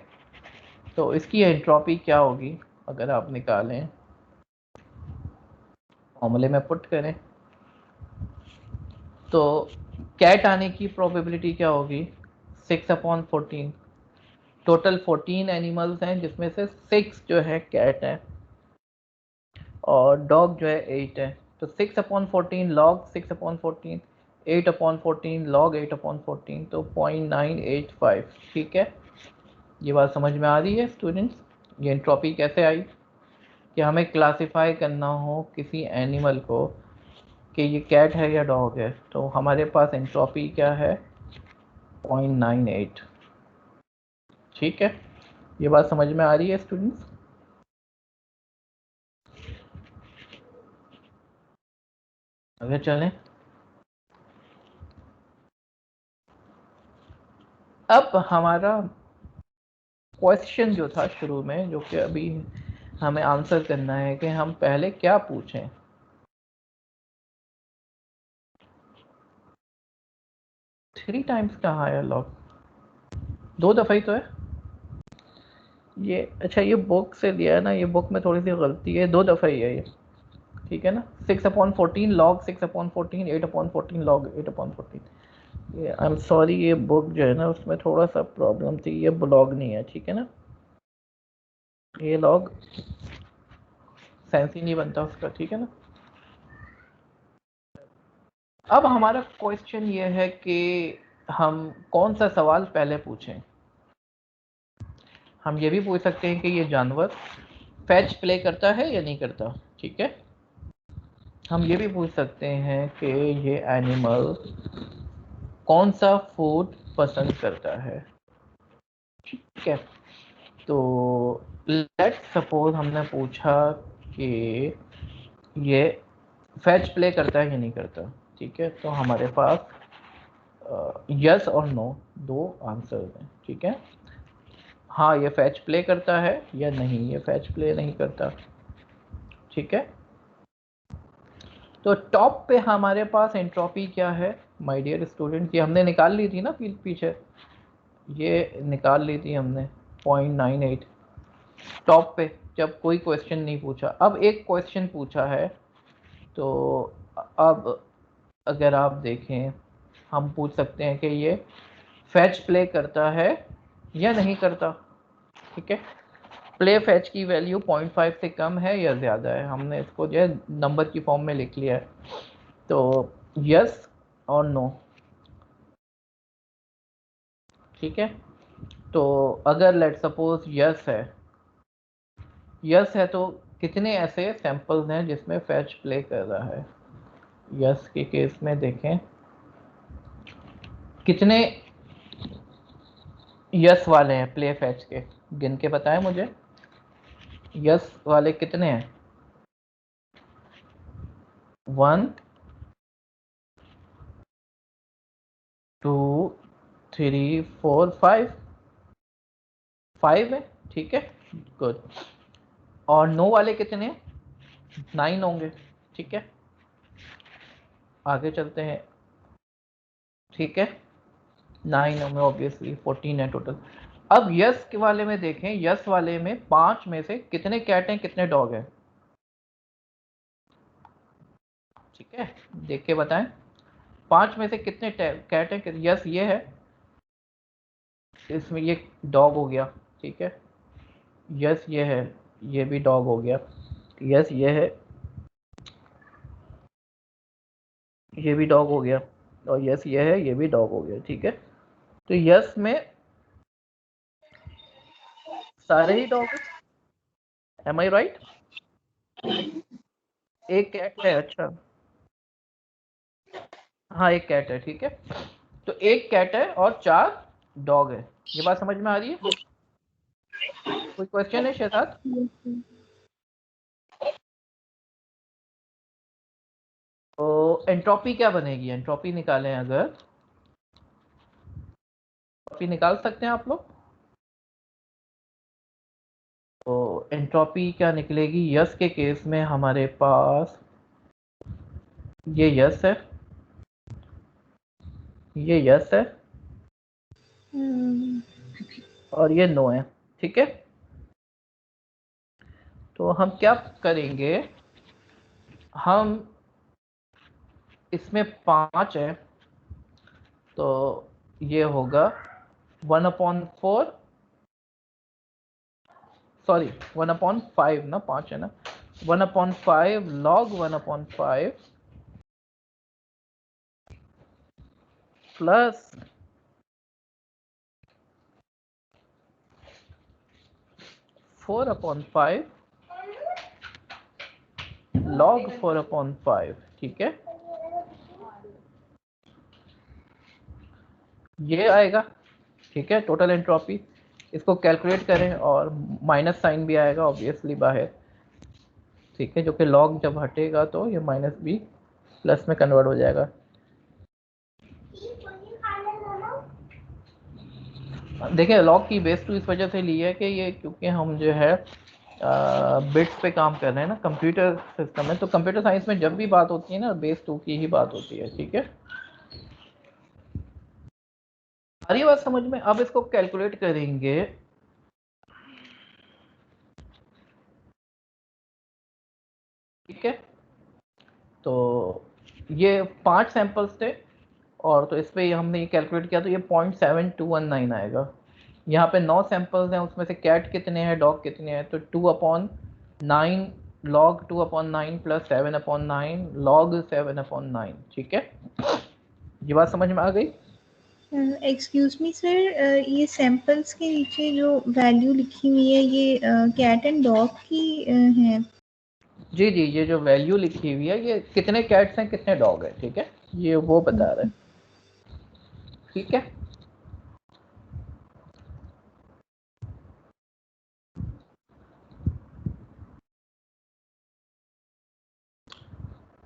तो इसकी एंट्रोपी क्या होगी अगर आप निकालें, फॉर्मूले में पुट करें तो कैट आने की प्रोबेबिलिटी क्या होगी 6/14। टोटल 14 एनिमल्स हैं जिसमें से 6 जो है कैट है और डॉग जो है 8 है। तो 6/14 लॉग 6/14, 8/14 लॉग 8/14, तो 0.985। ठीक है, ये बात समझ में आ रही है स्टूडेंट्स? ये एंट्रोपी कैसे आई कि हमें क्लासिफाई करना हो किसी एनिमल को कि ये कैट है या डॉग है, तो हमारे पास एंट्रोपी क्या है? 0.98। ठीक है, ये बात समझ में आ रही है स्टूडेंट्स? अगर चलें अब हमारा क्वेश्चन जो था शुरू में, जो कि अभी हमें आंसर करना है कि हम पहले क्या पूछें। थ्री टाइम्स कहाँ है लॉग? 2 दफ़ा ही तो है ये। अच्छा, ये बुक से दिया है ना, ये बुक में थोड़ी सी गलती है, 2 दफ़ा ही है ये। ठीक है ना, 6/14 लॉग 6/14, 8/14 लॉग 8/14। ये आई एम सॉरी, ये बुक जो है ना उसमें थोड़ा सा प्रॉब्लम थी, ये ब्लॉग नहीं है। ठीक है ना, ये लॉग सेंस ही नहीं बनता उसका। ठीक है ना। अब हमारा क्वेश्चन ये है कि हम कौन सा सवाल पहले पूछें। हम ये भी पूछ सकते हैं कि ये जानवर फैच प्ले करता है या नहीं करता। ठीक है, हम ये भी पूछ सकते हैं कि ये एनिमल कौन सा फूड पसंद करता है। ठीक है, तो लेट्स सपोज हमने पूछा कि ये फैच प्ले करता है या नहीं करता। ठीक है, तो हमारे पास यस और नो 2 आंसर हैं। ठीक है, हाँ ये फैच प्ले करता है या नहीं, ये फैच प्ले नहीं करता। ठीक है, तो टॉप पे हमारे पास एंट्रोपी क्या है माय डियर स्टूडेंट? ये हमने निकाल ली थी ना पीछे, ये निकाल ली थी हमने 0.98 टॉप पे, जब कोई क्वेश्चन नहीं पूछा। अब एक क्वेश्चन पूछा है, तो अब अगर आप देखें हम पूछ सकते हैं कि ये फैच प्ले करता है या नहीं करता। ठीक है, प्ले फैच की वैल्यू 0.5 से कम है या ज़्यादा है, हमने इसको जो है नंबर की फॉर्म में लिख लिया है। तो यस और नो। ठीक है, तो अगर लेट सपोज यस है, यस है तो कितने ऐसे सैंपल्स हैं जिसमें फैच प्ले कर रहा है। यस के केस में देखें कितने यस वाले हैं प्ले फैच के, गिन के बताएं मुझे। यस वाले कितने हैं? 1 2 3 4 5 है। ठीक है, गुड। और नो वाले कितने? 9 होंगे। ठीक है, आगे चलते हैं। ठीक है, 9 होंगे ऑब्वियसली, 14 है टोटल। अब यस के वाले में देखें, यस वाले में 5 में से कितने कैट हैं कितने डॉग हैं। ठीक है, देख के बताएं 5 में से कितने कैट हैं। यस ये है, इसमें ये डॉग हो गया। ठीक है, यस ये है, ये भी डॉग हो गया। यस ये है, ये भी डॉग हो गया। और यस ये है, ये भी डॉग हो गया। ठीक है, तो यस में सारे ही डॉग हैं। एम आई राइट? एक कैट है। अच्छा, हाँ एक कैट है। ठीक है, तो एक कैट है और 4 डॉग है। ये बात समझ में आ रही है? कोई क्वेश्चन है शहजाद? तो एंट्रोपी क्या बनेगी? एंट्रोपी निकालें अगर, एंट्रोपी निकाल सकते हैं आप लोग? तो एंट्रोपी क्या निकलेगी? यस के केस में हमारे पास ये यस है, ये यस है और ये नो है। ठीक है, तो हम क्या करेंगे, हम इसमें 5 है तो ये होगा 1/4 सॉरी 1/5 ना, 5 है ना, 1/5 log 1/5 प्लस 4/5 log 4/5, ठीक है, ये आएगा, ठीक है, टोटल एंट्रोपी। इसको कैलकुलेट करें और माइनस साइन भी आएगा ऑब्वियसली बाहर, ठीक है, जो कि लॉग जब हटेगा तो ये माइनस भी प्लस में कन्वर्ट हो जाएगा। देखिए लॉग की बेस 2 इस वजह से ली है कि ये क्योंकि हम जो है बिट्स पे काम कर रहे हैं ना, कंप्यूटर सिस्टम में, तो कंप्यूटर साइंस में जब भी बात होती है ना बेस 2 की ही बात होती है, ठीक है। आ रही बात समझ में? अब इसको कैलकुलेट करेंगे, ठीक है, तो ये 5 सैंपल्स थे और तो इस पे हमने ये कैलकुलेट किया तो ये 0.7219 आएगा। यहाँ पे 9 सैंपल्स हैं, उसमें से कैट कितने हैं, डॉग कितने हैं, तो 2/9 log 2/9 प्लस 7/9 log 7/9, ठीक है। ये बात समझ में आ गई?
एक्सक्यूज मी सर, ये सैंपल्स के नीचे जो वैल्यू लिखी हुई है ये कैट एंड डॉग की है?
जी जी, ये जो वैल्यू लिखी हुई है ये कितने कैट्स हैं कितने डॉग हैं, ठीक है, ये वो बता रहा है, ठीक है।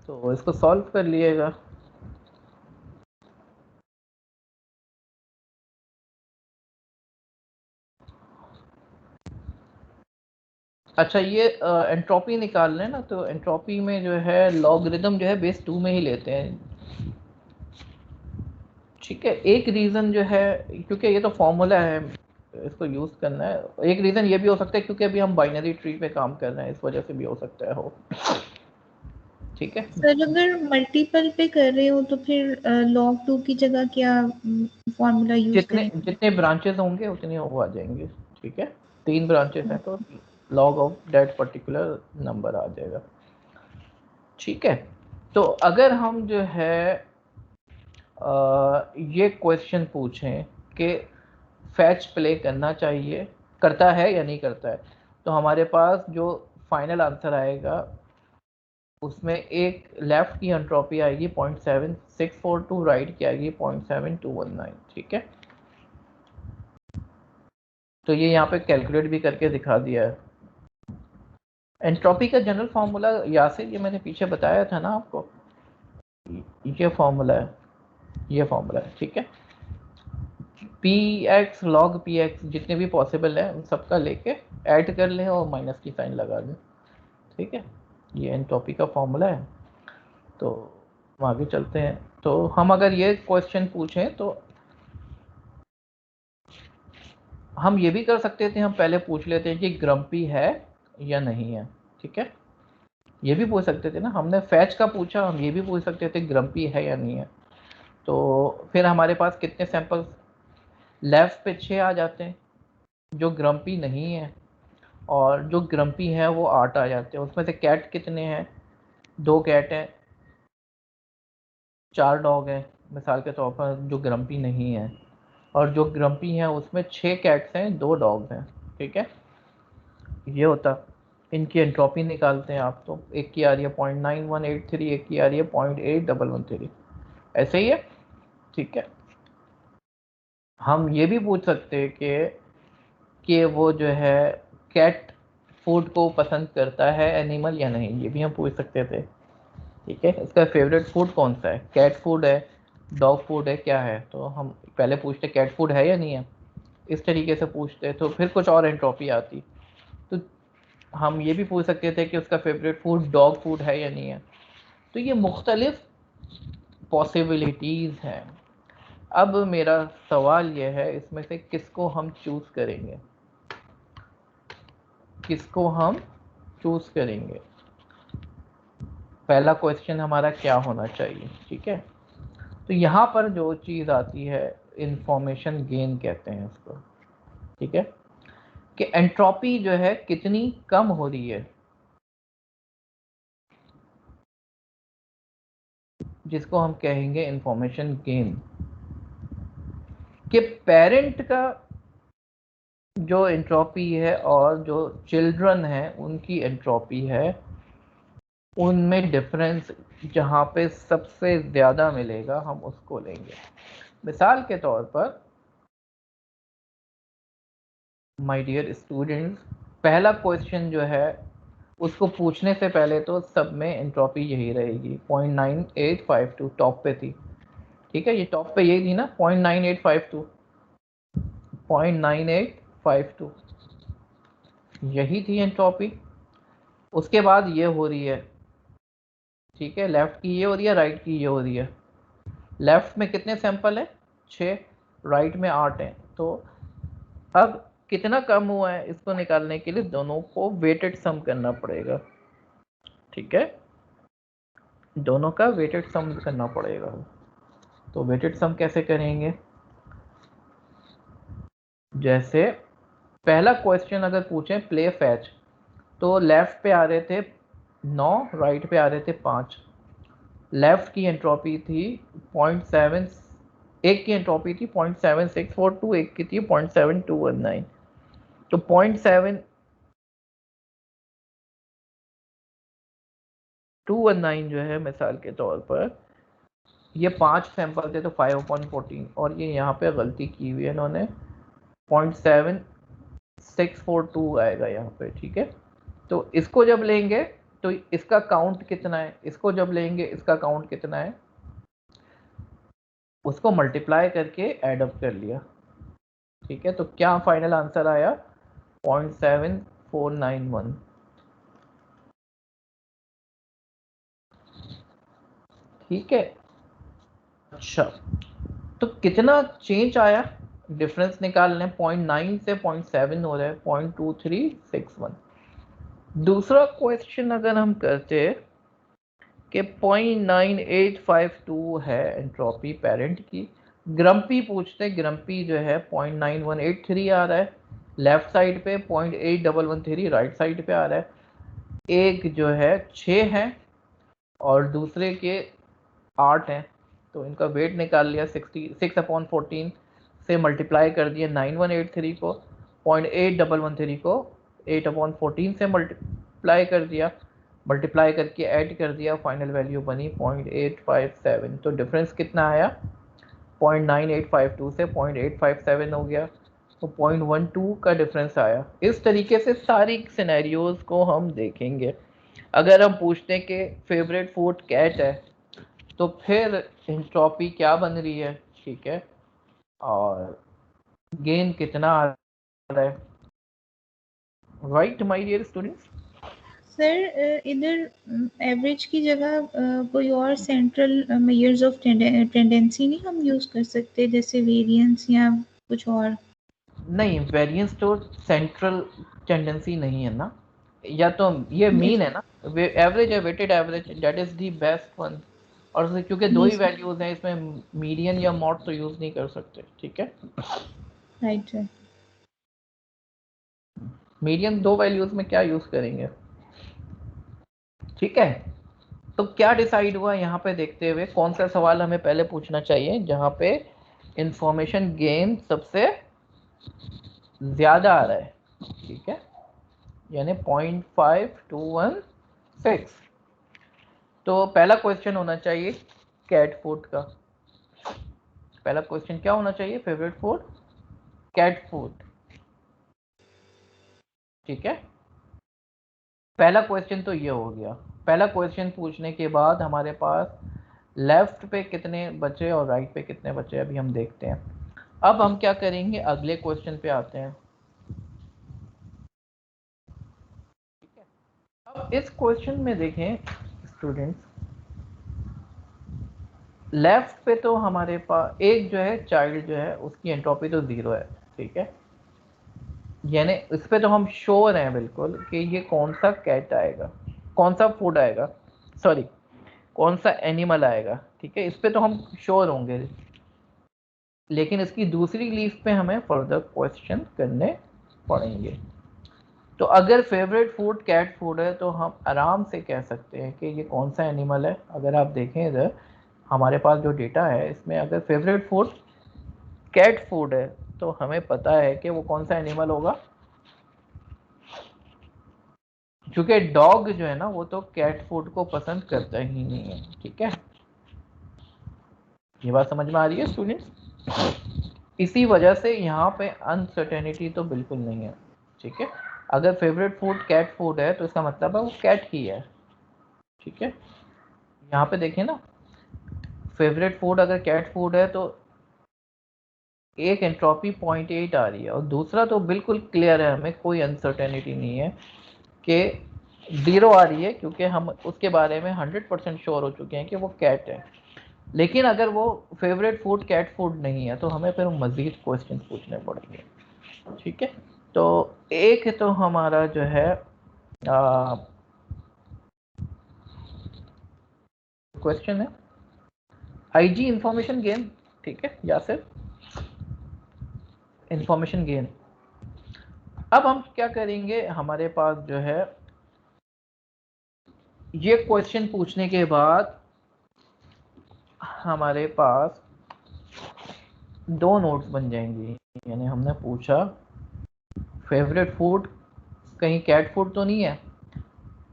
तो इसको सॉल्व कर लिएगा। अच्छा, ये एंट्रोपी निकाल लें ना, तो एंट्रोपी में जो है लॉगरिदम जो है बेस 2 में ही लेते हैं, ठीक है। एक रीज़न जो है, क्योंकि ये तो फॉर्मूला है, इसको यूज़ करना है। एक रीज़न ये भी हो सकता है क्योंकि अभी हम बाइनरी ट्री पे काम कर रहे हैं, इस वजह से भी हो सकता है हो, ठीक है।
सर अगर मल्टीपल पे कर रहे हो तो फिर लॉग 2 की जगह क्या फॉर्मूला यूज
जितने
करें?
जितने ब्रांचेस होंगे उतने वो आ जाएंगे, ठीक है। 3 ब्रांचेस हैं तो log of that particular number आ जाएगा, ठीक है। तो अगर हम जो है ये क्वेश्चन पूछें कि फैच प्ले करना चाहिए, करता है या नहीं करता है, तो हमारे पास जो फाइनल आंसर आएगा उसमें एक लेफ्ट की एंट्रोपी आएगी 0.7642, राइट की आएगी 0.7219, ठीक है। तो ये यहाँ पे कैलकुलेट भी करके दिखा दिया है। एंट्रोपी का जनरल फार्मूला यासिर, ये मैंने पीछे बताया था ना आपको, ये फार्मूला है, ये फार्मूला है, ठीक है। px log px जितने भी पॉसिबल है उन सबका लेके ऐड कर लें और माइनस की साइन लगा दें, ठीक है। ये एंट्रोपी का फॉर्मूला है। तो हम आगे चलते हैं। तो हम अगर ये क्वेश्चन पूछें तो हम ये भी कर सकते थे, हम पहले पूछ लेते हैं कि ग्रम्पी है या नहीं है, ठीक है। ये भी पूछ सकते थे ना, हमने फैच का पूछा, हम ये भी पूछ सकते थे ग्रम्पी है या नहीं है। तो फिर हमारे पास कितने सैंपल्स लेफ्ट पे 6 आ जाते हैं जो ग्रम्पी नहीं है, और जो ग्रम्पी है वो 8 आ जाते हैं। उसमें से कैट कितने हैं, 2 कैट हैं, 4 डॉग हैं मिसाल के तौर पर जो ग्रम्पी नहीं है, और जो ग्रम्पी हैं उसमें 6 कैट्स हैं, 2 डॉग्स हैं, ठीक है। ये होता, इनकी एंट्रोपी निकालते हैं आप, तो एक की आ रही है 0.9183, एक की आ रही है 0.8113, ऐसे ही है, ठीक है। हम ये भी पूछ सकते हैं कि वो जो है कैट फूड को पसंद करता है एनिमल या नहीं, ये भी हम पूछ सकते थे, ठीक है। इसका फेवरेट फूड कौन सा है, कैट फूड है, डॉग फूड है, क्या है, तो हम पहले पूछते कैट फूड है या नहीं है, इस तरीके से पूछते तो फिर कुछ और एंट्रोपी आती। तो हम ये भी पूछ सकते थे कि उसका फेवरेट फूड डॉग फूड है या नहीं है। तो ये मुख्तलिफ पॉसिबिलिटीज़ हैं। अब मेरा सवाल यह है इसमें से किसको हम चूज़ करेंगे, किसको हम चूज़ करेंगे। पहला क्वेश्चन हमारा क्या होना चाहिए, ठीक है। तो यहाँ पर जो चीज़ आती है इंफॉर्मेशन गेन कहते हैं इसको, ठीक है। कि एंट्रोपी जो है कितनी कम हो रही है, जिसको हम कहेंगे इंफॉर्मेशन गेन, कि पेरेंट का जो एंट्रोपी है और जो चिल्ड्रन है उनकी एंट्रोपी है, उनमें डिफरेंस जहाँ पे सबसे ज़्यादा मिलेगा हम उसको लेंगे। मिसाल के तौर पर माय डियर स्टूडेंट्स, पहला क्वेश्चन जो है उसको पूछने से पहले तो सब में एंट्रोपी यही रहेगी, 0.9852 टॉप पे थी। ठीक है, ये टॉप पे यही थी ना, 0.9852, 0.9852 यही थी एंट्रोपी। उसके बाद ये हो रही है, ठीक है, लेफ्ट की ये हो रही है, राइट की ये हो रही है। लेफ्ट में कितने सैंपल है? 6, राइट में 8 हैं। तो अब कितना कम हुआ है इसको निकालने के लिए दोनों को वेटेड सम करना पड़ेगा। ठीक है, दोनों का वेटेड सम करना पड़ेगा। तो वेटेड सम कैसे करेंगे? जैसे पहला क्वेश्चन अगर पूछें प्ले फैच, तो लेफ्ट पे आ रहे थे 9, राइट पे आ रहे थे 5। लेफ्ट की एंट्रोपी थी 0.7, एक की एंट्रोपी थी 0.7642, एक की थी 0.7219। तो 0.7219 जो है मिसाल के तौर पर, ये 5 सैंपल थे तो 5/14, और ये यहाँ पे गलती की हुई है इन्होंने, 0.7642 आएगा यहाँ पे। ठीक है, तो इसको जब लेंगे तो इसका काउंट कितना है, इसको जब लेंगे इसका काउंट कितना है, उसको मल्टीप्लाई करके ऐड अप कर लिया। ठीक है, तो क्या फाइनल आंसर आया? 0.7491। ठीक है, अच्छा, तो कितना चेंज आया, डिफरेंस निकालने, 0.9 से 0.7 हो रहा है, 0.2361। दूसरा क्वेश्चन अगर हम करते कि 0.9852 है एंट्रोपी पेरेंट की, ग्रम्पी पूछते, ग्रम्पी जो है 0.9183 आ रहा है लेफ्ट साइड पे, 0.8113 राइट साइड पे आ रहा है। एक जो है 6 है और दूसरे के 8 हैं, तो इनका वेट निकाल लिया, 66/14 से मल्टीप्लाई कर दिया 9183 को, 0.8113 को 8/14 से मल्टीप्लाई कर दिया, मल्टीप्लाई करके ऐड कर दिया, फाइनल वैल्यू बनी 0.857। तो डिफरेंस कितना आया? 0.9852 से 0.857 हो गया, तो 0.12 का डिफरेंस आया। इस तरीके से सारी सिनेरियोज को हम देखेंगे। अगर हम पूछते हैं कि फेवरेट फूड कैट है, तो फिर एंट्रोपी क्या बन रही है, ठीक है, और गेन कितना आ रहा है। Right my dear students?
Sir इधर एवरेज की जगह कोई और सेंट्रल मेजर्स ऑफ टेंडेंसी नहीं हम यूज कर सकते, जैसे वेरिएंस या कुछ और?
नहीं, वेरिएंस तो सेंट्रल टेंडेंसी नहीं है ना, या तो ये मीन है ना, एवरेज है, weighted average, that is the best one. और क्योंकि दो ही वैल्यूज हैं इसमें, मीडियन या मॉड तो यूज नहीं कर सकते। ठीक है,
राइट सर।
मीडियन दो वैल्यूज में क्या यूज करेंगे। ठीक है, तो क्या डिसाइड हुआ यहाँ पे देखते हुए, कौन सा सवाल हमें पहले पूछना चाहिए जहाँ पे इंफॉर्मेशन गेन सबसे ज्यादा आ रहा है। ठीक है, यानी 0.5216। तो पहला क्वेश्चन होना चाहिए कैट फूड का। पहला क्वेश्चन क्या होना चाहिए? Favourite food cat food. ठीक है, पहला क्वेश्चन तो ये हो गया। पहला क्वेश्चन पूछने के बाद हमारे पास लेफ्ट पे कितने बचे और राइट पे कितने बचे, अभी हम देखते हैं। अब हम क्या करेंगे, अगले क्वेश्चन पे आते हैं। ठीक है, अब इस क्वेश्चन में देखें स्टूडेंट्स, लेफ्ट पे तो हमारे पास एक जो है चाइल्ड जो है उसकी एंट्रोपी तो 0 है। ठीक है, यानी इस पे तो हम श्योर हैं बिल्कुल कि ये कौन सा कैट आएगा, कौन सा फूड आएगा, सॉरी कौन सा एनिमल आएगा। ठीक है, इस पे तो हम श्योर होंगे, लेकिन इसकी दूसरी लीफ पे हमें फर्दर क्वेश्चन करने पढ़ेंगे। तो अगर फेवरेट फूड कैट फूड है तो हम आराम से कह सकते हैं कि ये कौन सा एनिमल है। अगर आप देखें इधर हमारे पास जो डेटा है इसमें अगर फेवरेट फूड कैट फूड है तो हमें पता है कि वो कौन सा एनिमल होगा, क्योंकि डॉग जो है ना वो तो कैट फूड को पसंद करता ही नहीं है। ठीक है, ये बात समझ में आ रही है स्टूडेंट्स? इसी वजह से यहाँ पे अनसर्टेनिटी तो बिल्कुल नहीं है। ठीक है, अगर फेवरेट फूड कैट फूड है तो इसका मतलब है वो कैट ही है। ठीक है, यहाँ पे देखिए ना, फेवरेट फूड अगर कैट फूड है तो एक एंट्रोपी 0.8 आ रही है, और दूसरा तो बिल्कुल क्लियर है, हमें कोई अनसर्टेनिटी नहीं है कि 0 आ रही है, क्योंकि हम उसके बारे में 100% श्योर हो चुके हैं कि वो कैट है। लेकिन अगर वो फेवरेट फूड कैट फूड नहीं है तो हमें फिर मज़ीद क्वेश्चन पूछने पड़ेंगे। ठीक है, तो एक तो हमारा जो है क्वेश्चन है आईजी इंफॉर्मेशन गेन। ठीक है, या सिर्फ इंफॉर्मेशन गेन। अब हम क्या करेंगे, हमारे पास जो है ये क्वेश्चन पूछने के बाद हमारे पास 2 नोट्स बन जाएंगी। यानी हमने पूछा फेवरेट फूड कहीं कैट फूड तो नहीं है,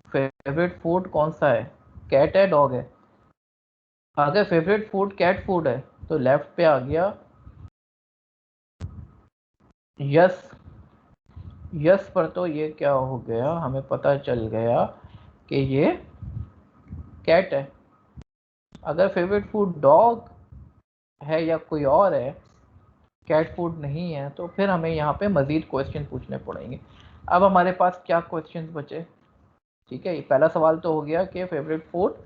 फेवरेट फूड कौन सा है, कैट है डॉग है। अगर फेवरेट फूड कैट फूड है तो लेफ्ट पे आ गया यस। यस पर तो ये क्या हो गया, हमें पता चल गया कि ये कैट है। अगर फेवरेट फूड डॉग है या कोई और है, कैट फूड नहीं है, तो फिर हमें यहाँ पे मज़ीद क्वेश्चन पूछने पड़ेंगे। अब हमारे पास क्या क्वेश्चन बचे? ठीक है, ये पहला सवाल तो हो गया कि फेवरेट फूड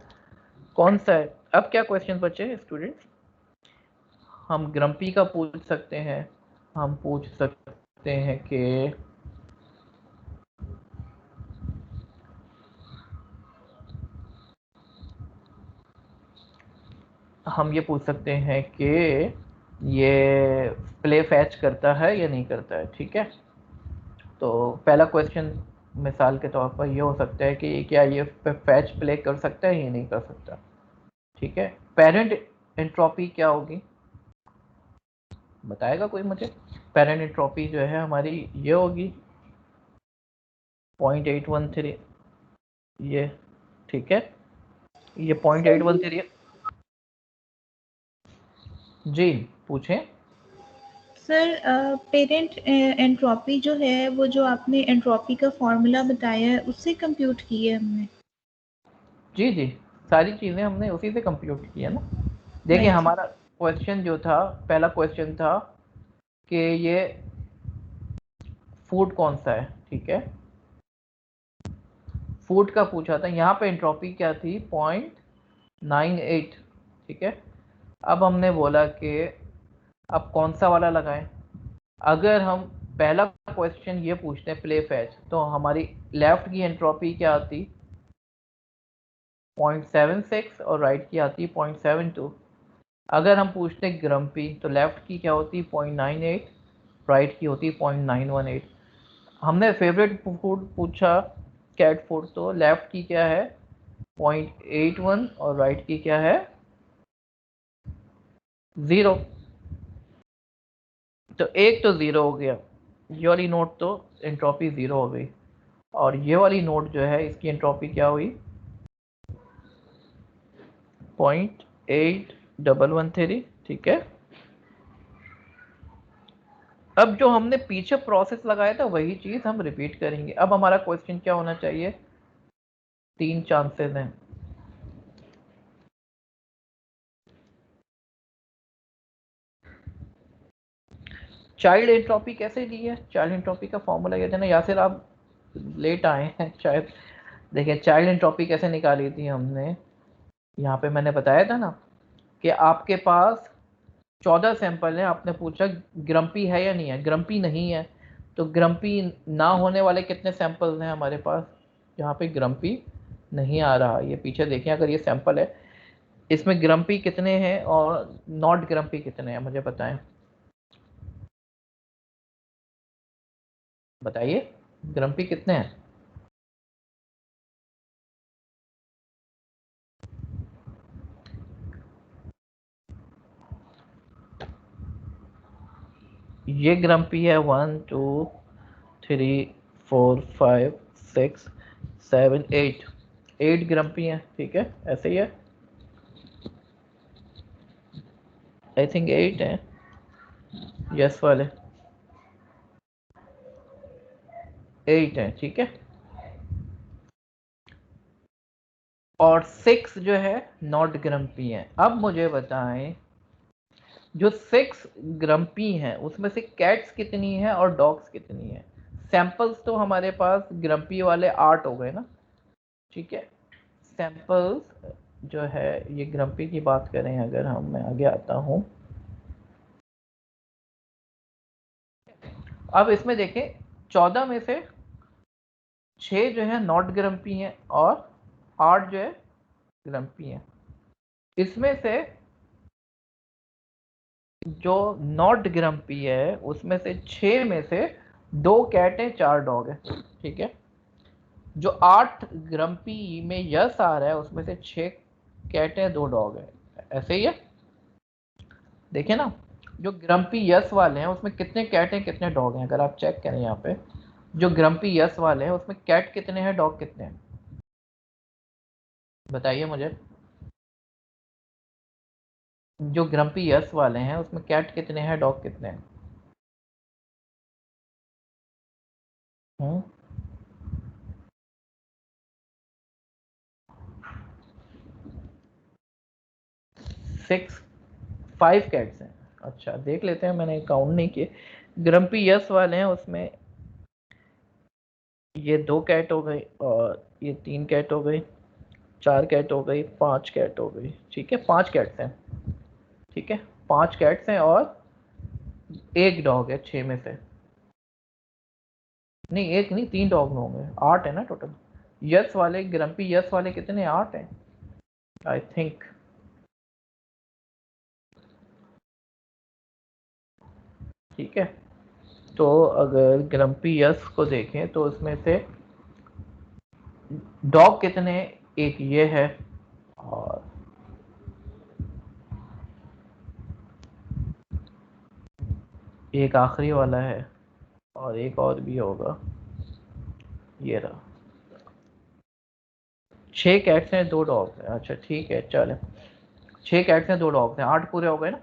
कौन सा है। अब क्या क्वेश्चन बचे स्टूडेंट्स? हम ग्रम्पी का पूछ सकते हैं, हम पूछ सकते हैं कि हम ये पूछ सकते हैं कि ये प्ले फैच करता है या नहीं करता है। ठीक है, तो पहला क्वेश्चन मिसाल के तौर पर ये हो सकता है कि क्या ये फैच प्ले कर सकता है या नहीं कर सकता। ठीक है, पेरेंट एंट्रोपी क्या होगी, बताएगा कोई मुझे? पेरेंट एंट्रोपी जो है हमारी ये होगी 0.813 ये। ठीक है, ये 0.813 जी, पूछें।
सर पेरेंट एंट्रोपी जो है वो जो आपने एंट्रोपी का फॉर्मूला बताया है उससे कंप्यूट की है हमने।
जी जी, सारी चीज़ें हमने उसी से कंप्यूट की है ना। देखिए
Right.
हमारा क्वेश्चन जो था, पहला क्वेश्चन था कि ये फूड कौन सा है। ठीक है, फूड का पूछा था, यहाँ पे एंट्रोपी क्या थी 0.98। ठीक है, अब हमने बोला कि अब कौन सा वाला लगाएं। अगर हम पहला क्वेश्चन ये पूछते हैं प्ले फैच, तो हमारी लेफ्ट की एंट्रोपी क्या आती 0.76 और राइट की आती 0.72। अगर हम पूछते ग्रम्पी तो लेफ्ट की क्या होती 0.98, राइट की होती 0.918। हमने फेवरेट फूड पूछा कैट फूड, तो लेफ्ट की क्या है 0.81 और राइट की क्या है 0। तो एक तो 0 हो गया, ये वाली नोट तो एंट्रोपी 0 हो गई, और ये वाली नोट जो है इसकी एंट्रोपी क्या हुई 0.8113। ठीक है, अब जो हमने पीछे प्रोसेस लगाया था वही चीज हम रिपीट करेंगे। अब हमारा क्वेश्चन क्या होना चाहिए, 3 चांसेस हैं। चाइल्ड एंट्रोपी कैसे दी है, चाइल्ड एंट्रोपी का फॉर्मूला ये था ना, या फिर आप लेट आए हैं शायद। देखिए चाइल्ड एंट्रोपी कैसे निकाली थी हमने, यहाँ पे मैंने बताया था ना कि आपके पास 14 सैंपल हैं, आपने पूछा ग्रम्पी है या नहीं है, ग्रम्पी नहीं है, तो ग्रम्पी ना होने वाले कितने सैंपल्स हैं हमारे पास, यहाँ पे ग्रम्पी नहीं आ रहा। ये पीछे देखें, अगर ये सैंपल है इसमें ग्रम्पी कितने हैं और नॉट ग्रम्पी कितने हैं, मुझे बताएं। बताइए ग्रम्पी कितने हैं? ये ग्रम्पी है 1 2 3 4 5 6 7 8 ग्रम्पी हैं, ठीक है, ऐसे ही है। आई थिंक 8 हैं यस वाले, 8 हैं, ठीक है। और 6 जो है नॉट ग्रम्पी हैं। अब मुझे बताएं जो 6 ग्रम्पी हैं उसमें से कैट्स कितनी हैं और डॉग्स कितनी हैं? सैंपल्स तो हमारे पास ग्रम्पी वाले 8 हो गए ना, ठीक है। सैंपल्स जो है ये ग्रम्पी की बात करें अगर हम, मैं आगे आता हूं। अब इसमें देखें 14 में से 6 जो है नॉट ग्रम्पी हैं और 8 जो है ग्रम्पी हैं। इसमें से जो नॉट ग्रम्पी है उसमें से 6 में से 2 कैट हैं 4 डॉग हैं, ठीक है। जो 8 ग्रम्पी में यस आ रहा है उसमें से 6 कैट हैं 2 डॉग हैं, ऐसे ही है। देखिए ना जो ग्रम्पी यस वाले हैं उसमें कितने कैट हैं कितने डॉग हैं, अगर आप चेक करें यहाँ पे जो ग्रम्पी यस वाले हैं उसमें कैट कितने हैं डॉग कितने हैं, बताइए मुझे। जो ग्रम्पी यस वाले हैं उसमें कैट कितने हैं डॉग कितने हैं? 6 5 कैट्स हैं। अच्छा देख लेते हैं, मैंने काउंट नहीं किए। ग्रम्पी यस वाले हैं उसमें ये 2 कैट हो गई और ये 3 कैट हो गई, 4 कैट हो गई, 5 कैट हो गई, ठीक है। 5 कैट्स हैं, ठीक है, 5 कैट्स हैं और 1 डॉग है 6 में से। नहीं 1 नहीं 3 डॉग में होंगे, 8 है ना टोटल। यस वाले ग्रम्पी यस वाले कितने 8 हैं आई थिंक। ठीक है, तो अगर ग्रम्पी यस को देखें तो उसमें से डॉग कितने, एक ये है और एक आखिरी वाला है और एक और भी होगा, ये रहा। 6 कैट्स हैं 2 डॉग्स हैं, अच्छा ठीक है चले। 6 कैट्स हैं 2 डॉग्स हैं, 8 पूरे हो गए ना।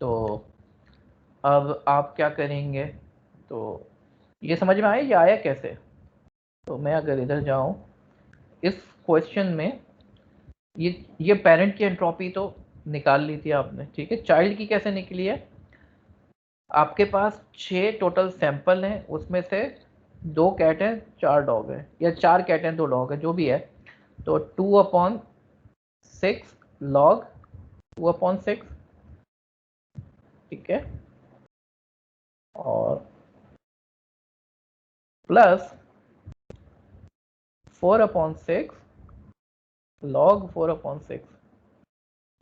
तो अब आप क्या करेंगे, तो ये समझ में आया ये आया कैसे? तो मैं अगर इधर जाऊं इस क्वेश्चन में, ये पेरेंट की एंट्रोपी तो निकाल ली थी आपने, ठीक है। चाइल्ड की कैसे निकली है? आपके पास 6 टोटल सैंपल हैं उसमें से 2 कैट हैं 4 डॉग हैं, या 4 कैट हैं 2 डॉग हैं, जो भी है। तो 2/6 लॉग 2/6, ठीक है, और प्लस 4/6 लॉग 4/6,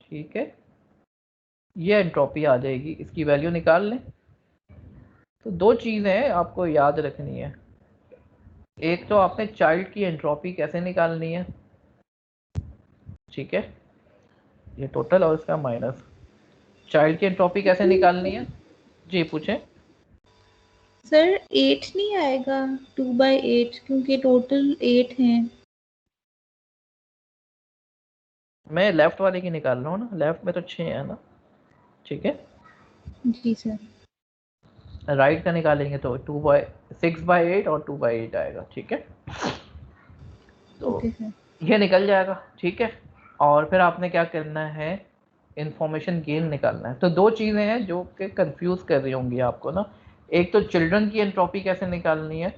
ठीक है। ये एंट्रोपी आ जाएगी, इसकी वैल्यू निकाल लें। तो 2 चीज़ें आपको याद रखनी है, एक तो आपने चाइल्ड की एंट्रोपी कैसे निकालनी है, ठीक है, ये टोटल और इसका माइनस। चाइल्ड की एंट्रोपी कैसे निकालनी है, जी पूछें।
सर 8 नहीं आएगा 2/8 क्योंकि टोटल 8 हैं।
मैं लेफ्ट वाले की निकाल रहा हूँ ना, लेफ्ट में तो 6 है ना, ठीक है।
जी सर।
राइट का निकालेंगे तो 6/8 और 2/8 आएगा, ठीक है। तो
ओके सर।
ये निकल जाएगा, ठीक है। और फिर आपने क्या करना है, इंफॉर्मेशन गेन निकालना है। तो 2 चीज़ें हैं जो कि कंफ्यूज कर रही होंगी आपको ना, एक तो चिल्ड्रन की एंट्रोपी कैसे निकालनी है,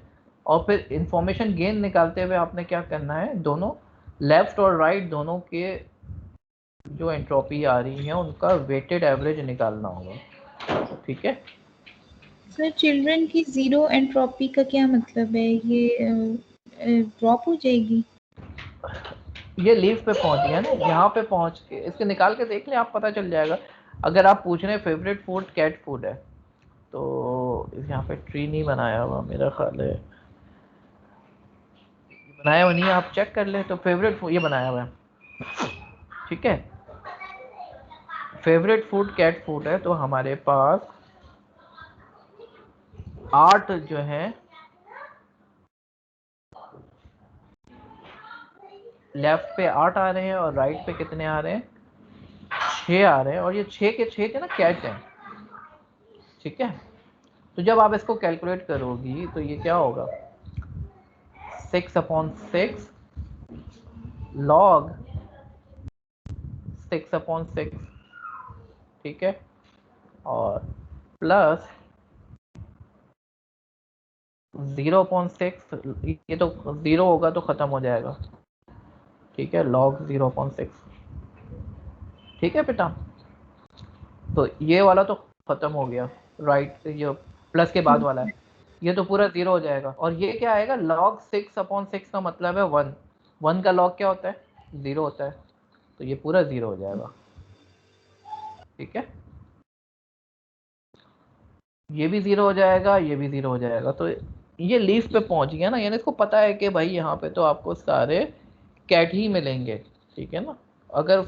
और फिर इंफॉर्मेशन गेन निकालते हुए आपने क्या करना है, दोनों लेफ्ट और राइट दोनों के जो एंट्रोपी आ रही है उनका वेटेड एवरेज निकालना होगा, ठीक है।
सर चिल्ड्रन की 0 एंट्रोपी का क्या मतलब है, ये ड्रॉप हो जाएगी?
ये लीव पे पहुंच गया ना, यहाँ पे पहुंच के इसके निकाल के देख लें आप, पता चल जाएगा। अगर आप पूछ रहे हैं फेवरेट फूड कैट फूड है तो यहाँ पे ट्री नहीं बनाया हुआ मेरा ख्याल है, बनाया हुआ नहीं है, आप चेक कर ले। तो फेवरेट ये बनाया हुआ है, ठीक है। फेवरेट फूड कैट फूड है, तो हमारे पास 8 जो है लेफ्ट पे 8 आ रहे हैं और राइट पे कितने आ रहे हैं, 6 आ रहे हैं, और ये 6 के ना कैट हैं, ठीक है। तो जब आप इसको कैलकुलेट करोगी तो ये क्या होगा, 6/6 लॉग 6/6, ठीक है, और प्लस 0/6, ये तो 0 होगा तो खत्म हो जाएगा, ठीक है, log 0/6, ठीक है बेटा। तो ये वाला तो खत्म हो गया, राइट से ये प्लस के बाद वाला है, ये तो पूरा 0 हो जाएगा। और ये क्या आएगा, log 6/6 का मतलब है 1, 1 का log क्या होता है, 0 होता है, तो ये पूरा 0 हो जाएगा, ठीक है। ये भी 0 हो जाएगा, ये भी 0 हो जाएगा। तो ये लीफ पे पहुंच गया ना, यानी इसको पता है कि भाई यहाँ पे तो आपको सारे कैट ही मिलेंगे, ठीक है ना। अगर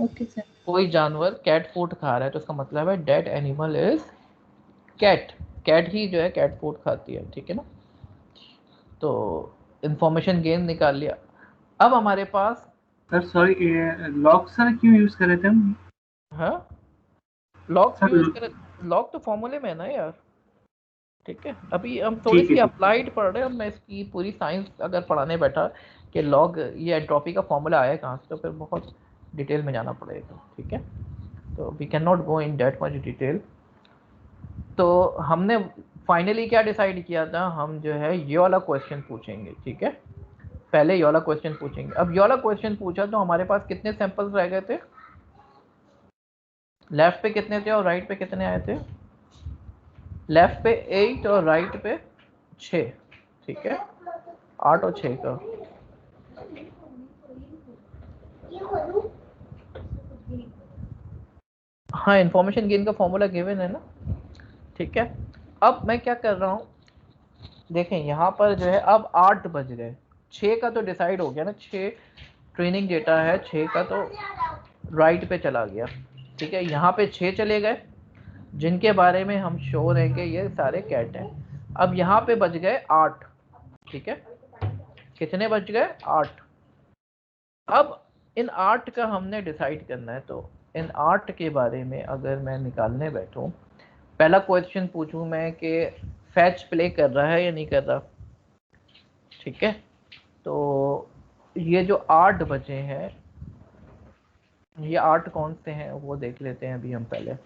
ओके सर।
कोई जानवर कैट फूड खा रहा है तो उसका मतलब है dead animal is cat, cat ही जो है कैट फूड खाती है, ठीक है ना। तो इंफॉर्मेशन गेन निकाल लिया। अब हमारे पास
सर सॉरी, लॉग सर क्यों यूज कर रहे थे हम?
हाँ, लॉग
सर
क्यों यूज करें, लॉग तो फॉर्मूले में है ना यार, ठीक है। अभी हम थोड़ी
ठीक
सी
है, ठीक।
अप्लाइड पढ़ रहे हैं, अब मैं इसकी पूरी साइंस अगर पढ़ाने बैठा कि लॉग ये एंट्रोपी का फॉर्मूला आया कहाँ से, तो फिर बहुत डिटेल में जाना पड़ेगा, ठीक है। तो we can not go in that much detail. तो हमने फाइनली क्या डिसाइड किया था, हम जो है ये वाला क्वेश्चन पूछेंगे, ठीक है। पहले ये वाला क्वेश्चन पूछेंगे। अब ये वाला क्वेश्चन पूछा तो हमारे पास कितने सैंपल्स रह गए थे, लेफ्ट पे कितने थे और राइट पे कितने आए थे, लेफ्ट पे 8 और राइट पे 6, ठीक है, 8 और 6 का। हाँ, इंफॉर्मेशन गेन का फॉर्मूला गिवन है ना, ठीक है। अब मैं क्या कर रहा हूँ, देखें यहाँ पर जो है अब 8 बज गए, 6 का तो डिसाइड हो गया ना, 6 ट्रेनिंग डेटा है, 6 का तो राइट पे चला गया, ठीक है। यहाँ पे 6 चले गए जिनके बारे में हम श्योर हैं कि ये सारे कैट हैं। अब यहाँ पे बच गए 8, ठीक है, कितने बच गए, 8। अब इन 8 का हमने डिसाइड करना है, तो इन 8 के बारे में अगर मैं निकालने बैठूं, पहला क्वेश्चन पूछूं मैं कि फैच प्ले कर रहा है या नहीं कर रहा, ठीक है। तो ये जो 8 बचे हैं, ये 8 कौन से हैं वो देख लेते हैं अभी हम पहले।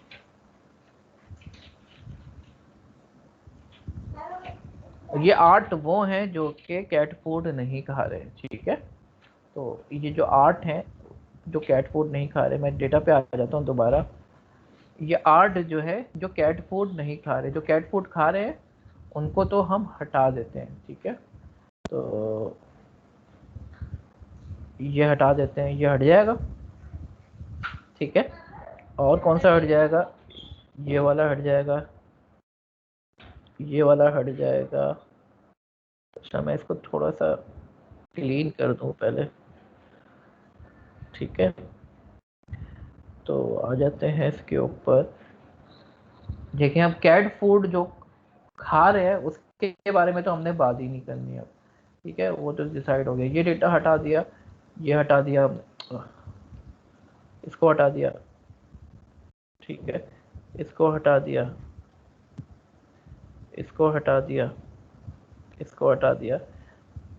ये 8 वो हैं जो कि कैट फूड नहीं खा रहे, ठीक है। तो ये जो 8 हैं जो कैट फूड नहीं खा रहे, मैं डेटा पे आ जाता हूँ दोबारा। ये 8 जो है जो कैट फूड नहीं खा रहे, जो कैट फूड खा रहे हैं उनको तो हम हटा देते हैं, ठीक है। तो ये हटा देते हैं, ये हट जाएगा, ठीक है। और कौन सा हट जाएगा, ये वाला हट जाएगा, ये वाला हट जाएगा। अच्छा, मैं इसको थोड़ा सा क्लीन कर दूं पहले, ठीक है। तो आ जाते हैं इसके ऊपर। देखिए, अब कैट फूड जो खा रहे हैं उसके बारे में तो हमने बात ही नहीं करनी है, ठीक है, वो तो डिसाइड हो गया। ये डेटा हटा दिया, ये हटा दिया, इसको हटा दिया, ठीक है, इसको हटा दिया, इसको हटा दिया, इसको हटा दिया।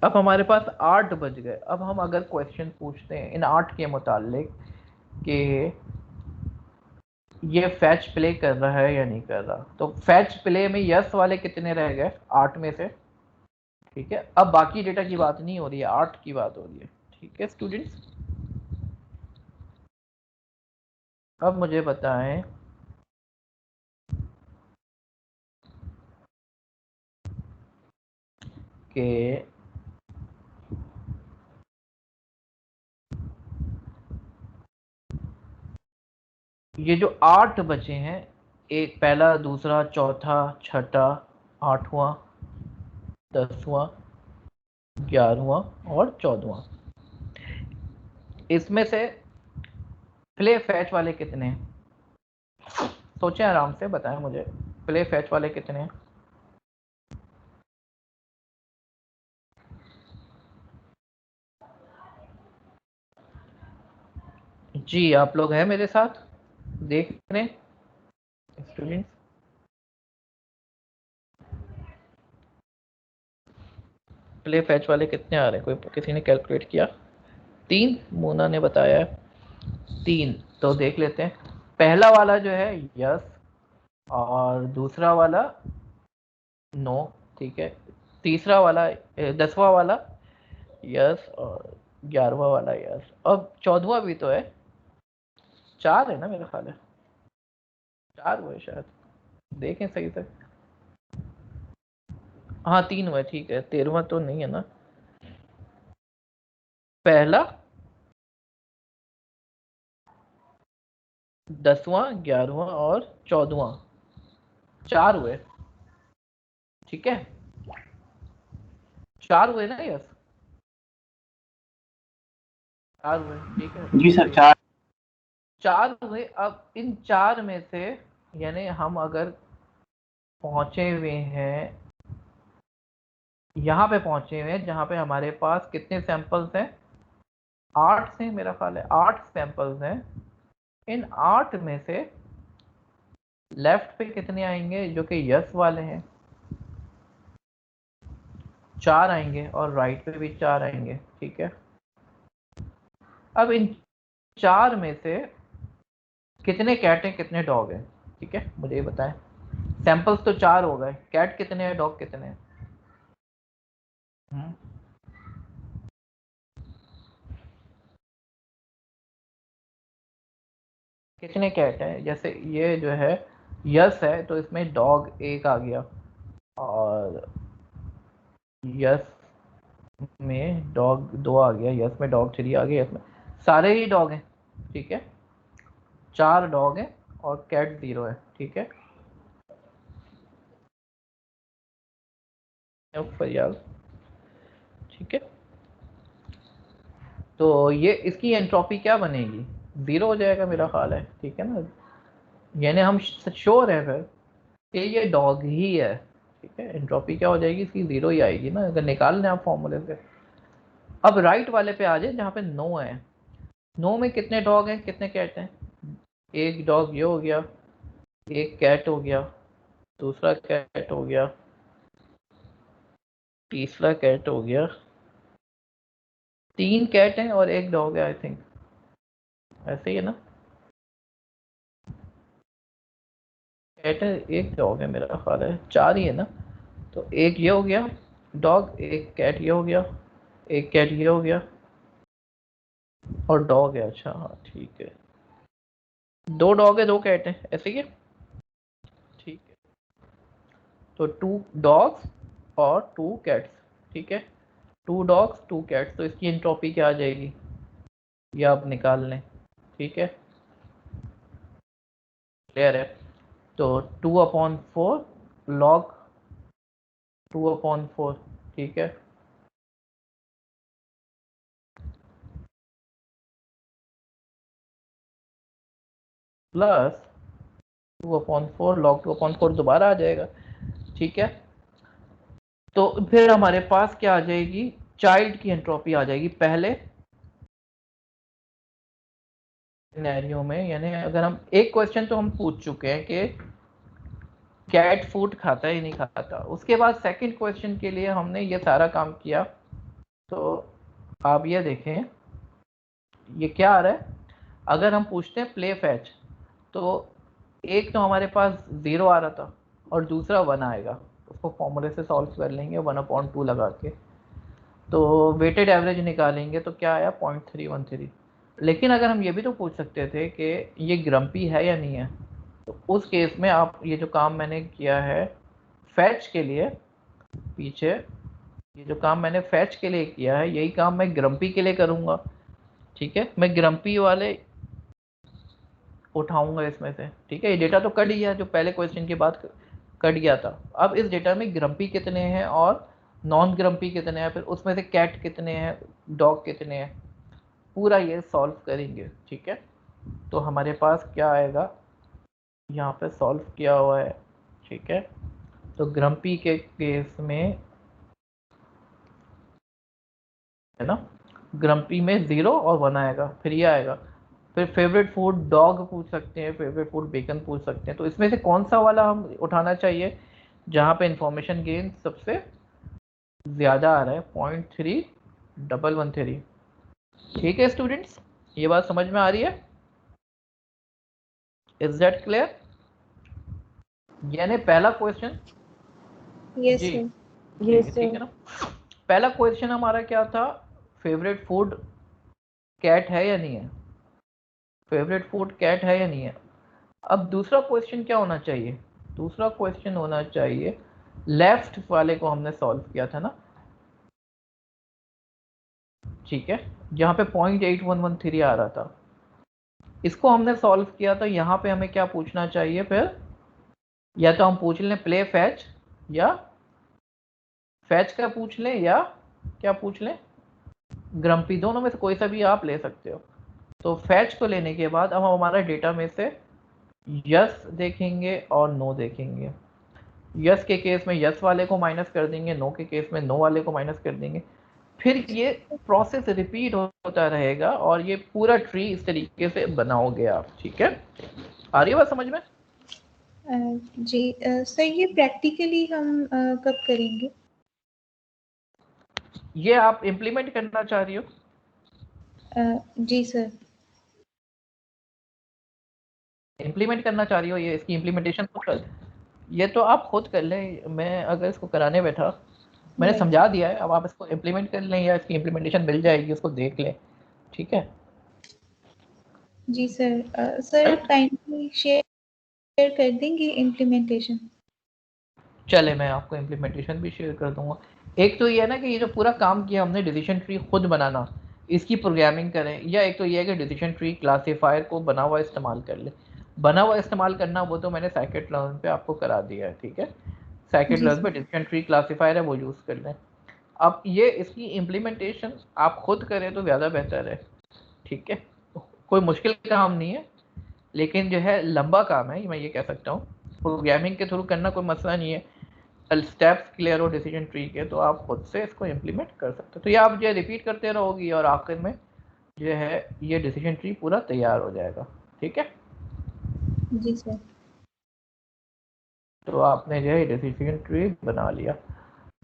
अब हमारे पास 8 बज गए। अब हम अगर क्वेश्चन पूछते हैं इन 8 के मुतालिक कि ये फैच प्ले कर रहा है या नहीं कर रहा, तो फैच प्ले में यस वाले कितने रह गए 8 में से, ठीक है। अब बाकी डेटा की बात नहीं हो रही है, 8 की बात हो रही है, ठीक है स्टूडेंट्स। अब मुझे बताएं कि ये जो 8 बचे हैं एक पहला, दूसरा, चौथा, छठा, 8वां, 10वां, 11वां और 14वां। इसमें से प्ले फैच वाले कितने हैं? सोचें आराम से, बताएं मुझे प्ले फैच वाले कितने हैं। जी आप लोग हैं मेरे साथ, देख रहे हैं स्टूडेंट्स? प्ले फैच वाले कितने आ रहे हैं? कोई किसी ने कैलकुलेट किया? 3, मोना ने बताया 3। तो देख लेते हैं। पहला वाला जो है यस, और दूसरा वाला नो, ठीक है। तीसरा वाला 10वां वाला यस, और 11वां वाला यस। अब 14वां भी तो है, 4 है ना मेरा ख्याल है, 4 हुए शायद, देखें सही से। हाँ 3 हुए, ठीक है। 13वां तो नहीं है ना? पहला, 10वां, 11वां और 14वां, 4 हुए, ठीक है। 4 हुए ना यस, 4 हुए, ठीक है।
जी सर, 4।
4 हुए। अब इन 4 में से यानी हम अगर पहुंचे हुए हैं, यहाँ पे पहुंचे हुए हैं जहाँ पे हमारे पास कितने सैंपल्स हैं? 8 से, मेरा ख्याल है 8 सैंपल्स हैं। इन 8 में से लेफ्ट पे कितने आएंगे जो कि यस वाले हैं? 4 आएंगे, और राइट पे भी 4 आएंगे, ठीक है। अब इन 4 में से कितने कैट हैं, कितने डॉग हैं? ठीक है, मुझे ये बताएं। सैंपल्स तो 4 हो गए, कैट कितने हैं, डॉग कितने हैं? कितने कैट हैं? जैसे ये जो है यस है, तो इसमें डॉग 1 आ गया, और यस में डॉग 2 आ गया, यस में डॉग 3 आ गया, इसमें सारे ही डॉग हैं, ठीक है। 4 डॉग हैं और कैट 0 है, ठीक है। फरियाल, ठीक है। तो ये इसकी एंट्रोपी क्या बनेगी? 0 हो जाएगा मेरा ख्याल है, ठीक है ना। यानी हम श्योर है फिर कि ये डॉग ही है, ठीक है। एंट्रोपी क्या हो जाएगी इसकी? 0 ही आएगी ना, अगर निकाल लें आप फॉर्मूले से। अब राइट वाले पे आ जाए जहाँ पे नो है। नो में कितने डॉग हैं, कितने कैट हैं? एक डॉग ये हो गया, एक कैट हो गया, दूसरा कैट हो गया, तीसरा कैट हो गया, 3 कैट हैं और एक डॉग है, आई थिंक ऐसे ही है ना। कैट है, एक डॉग है, मेरा ख्याल है 4 ही है ना। तो एक ये हो गया डॉग, एक कैट ये हो गया, एक कैट ये हो गया, और डॉग है। अच्छा हाँ ठीक है, 2 डॉग है 2 कैट है, ऐसे ही है, ठीक है। तो 2 डॉग्स और 2 कैट्स, ठीक है। 2 डॉग्स 2 कैट्स, तो इसकी एंट्रोपी क्या आ जाएगी ये आप निकाल लें, ठीक है। क्लियर है? तो 2/4 लॉग 2/4, ठीक है, प्लस 2/4 लॉग 2/4 दोबारा आ जाएगा, ठीक है। तो फिर हमारे पास क्या आ जाएगी? चाइल्ड की एंट्रोपी आ जाएगी पहले सिनेरियो में। यानी अगर हम एक क्वेश्चन तो हम पूछ चुके हैं कि कैट फूड खाता है या नहीं खाता, उसके बाद सेकंड क्वेश्चन के लिए हमने ये सारा काम किया। तो आप ये देखें ये क्या आ रहा है। अगर हम पूछते हैं प्ले फैच, तो एक तो हमारे पास 0 आ रहा था और दूसरा 1 आएगा, उसको फॉर्मूले से सॉल्व कर लेंगे 1/2 लगा के। तो वेटेड एवरेज निकालेंगे तो क्या आया? 0.313। लेकिन अगर हम ये भी तो पूछ सकते थे कि ये ग्रम्पी है या नहीं है, तो उस केस में आप ये जो काम मैंने किया है फैच के लिए, पीछे ये जो काम मैंने फैच के लिए किया है, यही काम मैं ग्रम्पी के लिए करूँगा, ठीक है। मैं ग्रम्पी वाले उठाऊंगा इसमें से, ठीक है। ये डेटा तो कट गया, जो पहले क्वेश्चन के बाद कट गया था। अब इस डेटा में ग्रम्पी कितने हैं और नॉन ग्रम्पी कितने हैं, फिर उसमें से कैट कितने हैं, डॉग कितने हैं, पूरा ये सॉल्व करेंगे, ठीक है। तो हमारे पास क्या आएगा, यहाँ पे सॉल्व किया हुआ है, ठीक है। तो ग्रम्पी के केस में है ना, ग्रम्पी में 0 और 1 आएगा, फिर ये आएगा। फिर फेवरेट फूड डॉग पूछ सकते हैं, फेवरेट फूड बेकन पूछ सकते हैं। तो इसमें से कौन सा वाला हम उठाना चाहिए जहाँ पे इंफॉर्मेशन गेन सबसे ज़्यादा आ रहा है, 0.3113। ठीक है स्टूडेंट्स, ये बात समझ में आ रही है? Is that clear? यानी पहला क्वेश्चन
यस
जी,
सर।
ठीक है ना। पहला क्वेश्चन हमारा क्या था, फेवरेट फूड कैट है या नहीं है, फेवरेट फूड कैट है या नहीं है। अब दूसरा क्वेश्चन क्या होना चाहिए, दूसरा क्वेश्चन होना चाहिए, लेफ्ट वाले को हमने सॉल्व किया था ना, ठीक है, जहाँ पे 0.8113 आ रहा था, इसको हमने सॉल्व किया। तो यहाँ पे हमें क्या पूछना चाहिए फिर, या तो हम पूछ लें प्ले फैच, या फैच का पूछ लें, या क्या पूछ लें, ग्रम्पी, दोनों में से कोई सा भी आप ले सकते हो। तो फैच को लेने के बाद अब हम हमारा डेटा में से यस देखेंगे और नो देखेंगे। यस के केस में यस वाले को माइनस कर देंगे, नो के केस में नो वाले को माइनस कर देंगे। फिर ये प्रोसेस रिपीट होता रहेगा और ये पूरा ट्री इस तरीके से बनाओगे आप, ठीक है। आ रही है बात समझ में?
जी सर, ये प्रैक्टिकली हम कब करेंगे?
ये आप इम्प्लीमेंट करना चाह रही हो?
जी सर।
इम्प्लीमेंट करना चाह रही हो, ये इसकी इम्प्लीमेंटेशन खुद कर, ये तो आप खुद कर लें। मैं अगर इसको कराने बैठा, मैंने
Right.
समझा दिया है, अब आप इसको इम्प्लीमेंट कर लें या इसकी इम्प्लीमेंटेशन मिल जाएगी, उसको देख लें, ठीक है।
जी सर। सर काइंडली शेयर कर देंगे इम्प्लीमेंटेशन?
चले मैं आपको इम्प्लीमेंटेशन भी शेयर कर दूंगा। एक तो ये है ना कि ये जो पूरा काम किया हमने डिसीजन ट्री खुद बनाना, इसकी प्रोग्रामिंग करें, या एक तो ये है कि डिसीजन ट्री क्लासीफायर को बना हुआ इस्तेमाल कर ले। बना हुआ इस्तेमाल करना वो तो मैंने साइकिट लर्न पे आपको करा दिया है, ठीक है। साइकिट
जी
लर्न पे
सर।
डिसीजन ट्री क्लासीफायर है, वो यूज़ कर लें। अब ये इसकी इम्प्लीमेंटेशन आप खुद करें तो ज़्यादा बेहतर है, ठीक है। कोई मुश्किल काम नहीं है, लेकिन जो है लंबा काम है, मैं ये कह सकता हूँ। प्रोग्रामिंग के थ्रू करना कोई मसला नहीं है, स्टेप्स क्लियर हो डिसीजन ट्री के, तो आप खुद से इसको इम्प्लीमेंट कर सकते हो। तो ये आप जो रिपीट करते रहोगी और आखिर में जो है ये डिसीजन ट्री पूरा तैयार हो जाएगा, ठीक है।
जी सर।
तो आपने जो है डिसीजन ट्री बना लिया।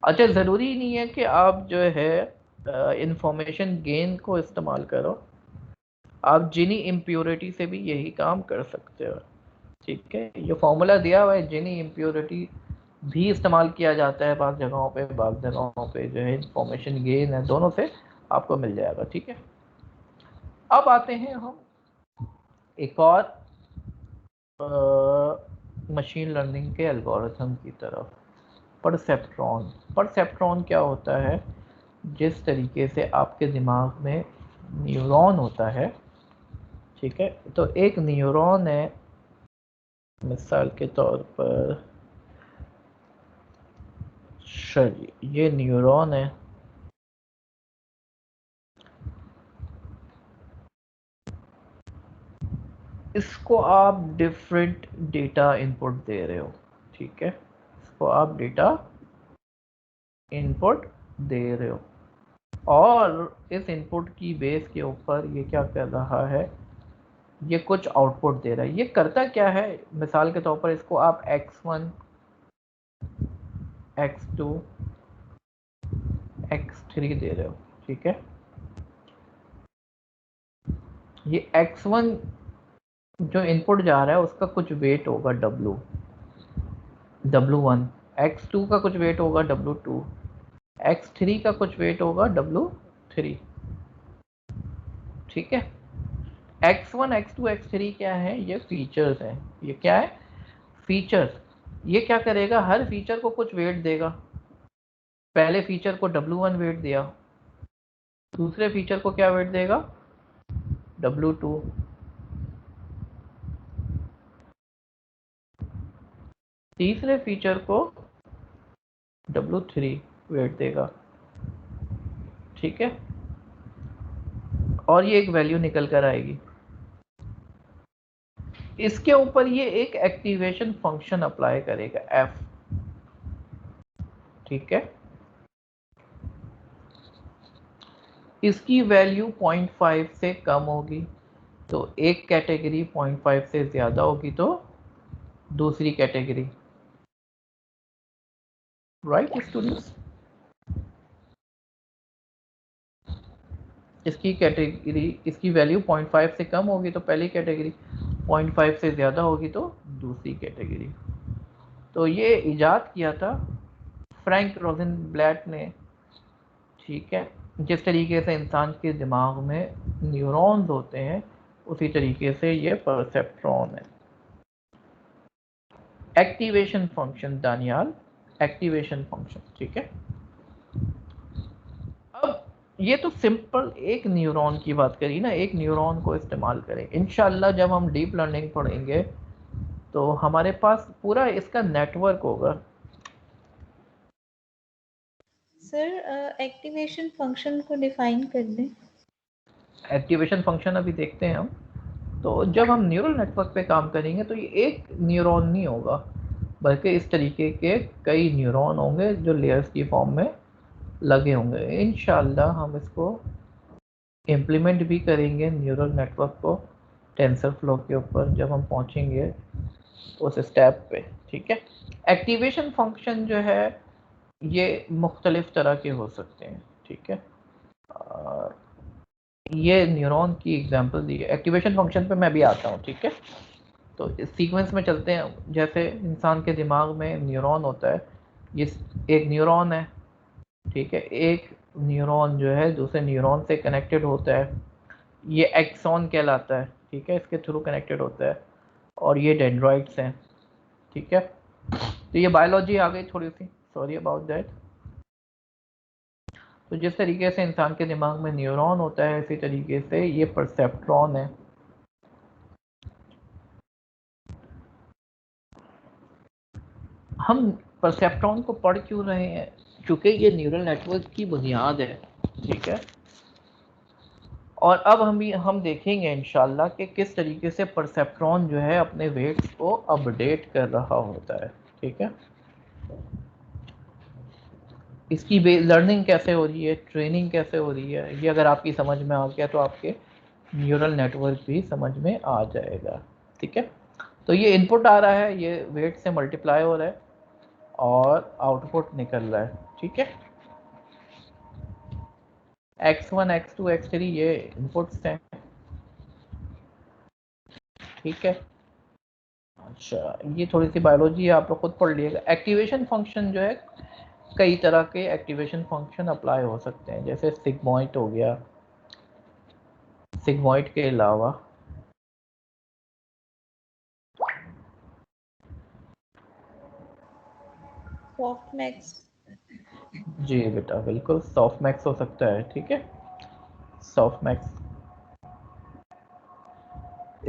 अच्छा, ज़रूरी नहीं है कि आप जो है इंफॉर्मेशन गेन को इस्तेमाल करो, आप जिनी इम्प्योरिटी से भी यही काम कर सकते हो, ठीक है। ये फॉर्मूला दिया हुआ है, जिनी इम्प्योरिटी भी इस्तेमाल किया जाता है बाज़ जगहों पे, बाज़ जगहों पे जो है इंफॉर्मेशन गेन है, दोनों से आपको मिल जाएगा, ठीक है। अब आते हैं हम एक और मशीन लर्निंग के एल्गोरिथम की तरफ, परसेप्ट्रॉन। परसेप्ट्रॉन क्या होता है, जिस तरीके से आपके दिमाग में न्यूरॉन होता है, ठीक है। तो एक न्यूरॉन है, मिसाल के तौर पर चलिए ये न्यूरॉन है, इसको आप डिफरेंट डेटा इनपुट दे रहे हो, ठीक है। इसको आप डेटा इनपुट दे रहे हो और इस इनपुट की बेस के ऊपर ये क्या कर रहा है, ये कुछ आउटपुट दे रहा है। ये करता क्या है, मिसाल के तौर पर इसको आप x1 x2 x3 दे रहे हो, ठीक है। ये x1 जो इनपुट जा रहा है उसका कुछ वेट होगा w1, x2 का कुछ वेट होगा w2, x3 का कुछ वेट होगा w3, ठीक है। x1 x2 x3 क्या है, ये फीचर्स हैं। ये क्या है, फीचर्स। ये क्या करेगा, हर फीचर को कुछ वेट देगा। पहले फीचर को w1 वेट दिया, दूसरे फीचर को क्या वेट देगा, w2, तीसरे फीचर को W3 वेट देगा, ठीक है, और ये एक वैल्यू निकल कर आएगी। इसके ऊपर ये एक एक्टिवेशन फंक्शन अप्लाई करेगा F, ठीक है। इसकी वैल्यू 0.5 से कम होगी तो एक कैटेगरी, 0.5 से ज्यादा होगी तो दूसरी कैटेगरी, राइट स्टूडेंट्स। इसकी कैटेगरी, इसकी वैल्यू 0.5 से कम होगी तो पहली कैटेगरी, 0.5 से ज़्यादा होगी तो दूसरी कैटेगरी। तो ये इजाद किया था फ्रैंक रोज़नब्लैट ने, ठीक है। जिस तरीके से इंसान के दिमाग में न्यूरॉन्स होते हैं उसी तरीके से ये परसेप्ट्रॉन है। Activation function Daniyal, activation function, ठीक है। अब ये तो सिंपल एक न्यूरॉन की बात करी ना, एक न्यूरॉन को इस्तेमाल करें। इंशाल्लाह जब हम डीप लर्निंग पढ़ेंगे तो हमारे पास पूरा इसका नेटवर्क होगा।
सर एक्टिवेशन फंक्शन को डिफाइन कर दें।
एक्टिवेशन फंक्शन अभी देखते हैं हम। तो जब हम न्यूरल नेटवर्क पे काम करेंगे तो ये एक न्यूरॉन नहीं होगा, बल्कि इस तरीके के कई न्यूरॉन होंगे जो लेयर्स की फॉर्म में लगे होंगे। इंशाल्लाह हम इसको इम्प्लीमेंट भी करेंगे न्यूरल नेटवर्क को टेंसर फ्लो के ऊपर जब हम पहुंचेंगे उस स्टेप पे, ठीक है। एक्टिवेशन फंक्शन जो है ये मुख्तलिफ तरह के हो सकते हैं, ठीक है। ये न्यूरॉन की एग्जांपल दी है। एक्टिवेशन फंक्शन पे मैं भी आता हूँ, ठीक है। तो इस सीक्वेंस में चलते हैं। जैसे इंसान के दिमाग में न्यूरॉन होता है, ये एक न्यूरॉन है, ठीक है। एक न्यूरॉन जो है दूसरे न्यूरॉन से कनेक्टेड होता है, ये एक्सॉन कहलाता है, ठीक है, इसके थ्रू कनेक्टेड होता है। और ये डेंड्राइट्स हैं, ठीक है। तो ये बायोलॉजी आ गई थोड़ी सी, सॉरी अबाउट दैट। तो जिस तरीके से इंसान के दिमाग में न्यूरॉन होता है इसी तरीके से ये परसेप्ट्रॉन है। हम परसेप्ट्रॉन को पढ़ क्यों रहे हैं? क्योंकि ये न्यूरल नेटवर्क की बुनियाद है, ठीक है। और अब हम देखेंगे इंशाल्लाह कि किस तरीके से परसेप्ट्रॉन जो है अपने वेट्स को अपडेट कर रहा होता है, ठीक है। इसकी लर्निंग कैसे हो रही है, ट्रेनिंग कैसे हो रही है, ये अगर आपकी समझ में आ गया तो आपके न्यूरल नेटवर्क भी समझ में आ जाएगा, ठीक है। तो ये इनपुट आ रहा है, ये वेट से मल्टीप्लाई हो रहा है और आउटपुट निकल रहा है, ठीक है। x1 x2 x3 ये इनपुट्स हैं, ठीक है। अच्छा, ये थोड़ी सी बायोलॉजी है, आप लोग खुद पढ़ लीजिएगा। एक्टिवेशन फंक्शन जो है, कई तरह के एक्टिवेशन फंक्शन अप्लाई हो सकते हैं, जैसे सिग्मॉइड हो गया, सिग्मॉइड के अलावा
सॉफ्टमैक्स।
जी बेटा बिल्कुल, सॉफ्टमैक्स हो सकता है, ठीक है। सॉफ्टमैक्स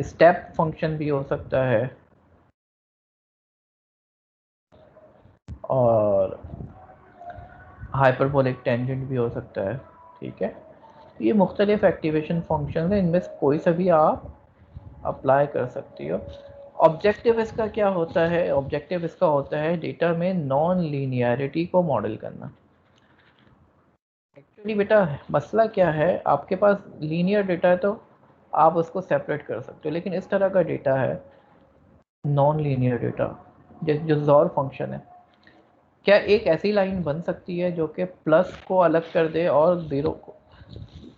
स्टेप फंक्शन भी हो सकता है और हाइपरबोलिक टेंजेंट भी हो सकता है, ठीक है। ये मुख्तलिफ एक्टिवेशन फंक्शन है, इनमें से कोई सा भी आप अप्लाई कर सकती हो। ऑब्जेक्टिव इसका क्या होता है? ऑब्जेक्टिव इसका होता है डेटा में नॉन लीनियरिटी को मॉडल करना। एक्चुअली बेटा मसला क्या है, आपके पास लीनियर डेटा है तो आप उसको सेपरेट कर सकते हो, लेकिन इस तरह का डेटा है नॉन लीनियर डेटा जो ज़ॉर फंक्शन है, क्या एक ऐसी लाइन बन सकती है जो कि प्लस को अलग कर दे और ज़ीरो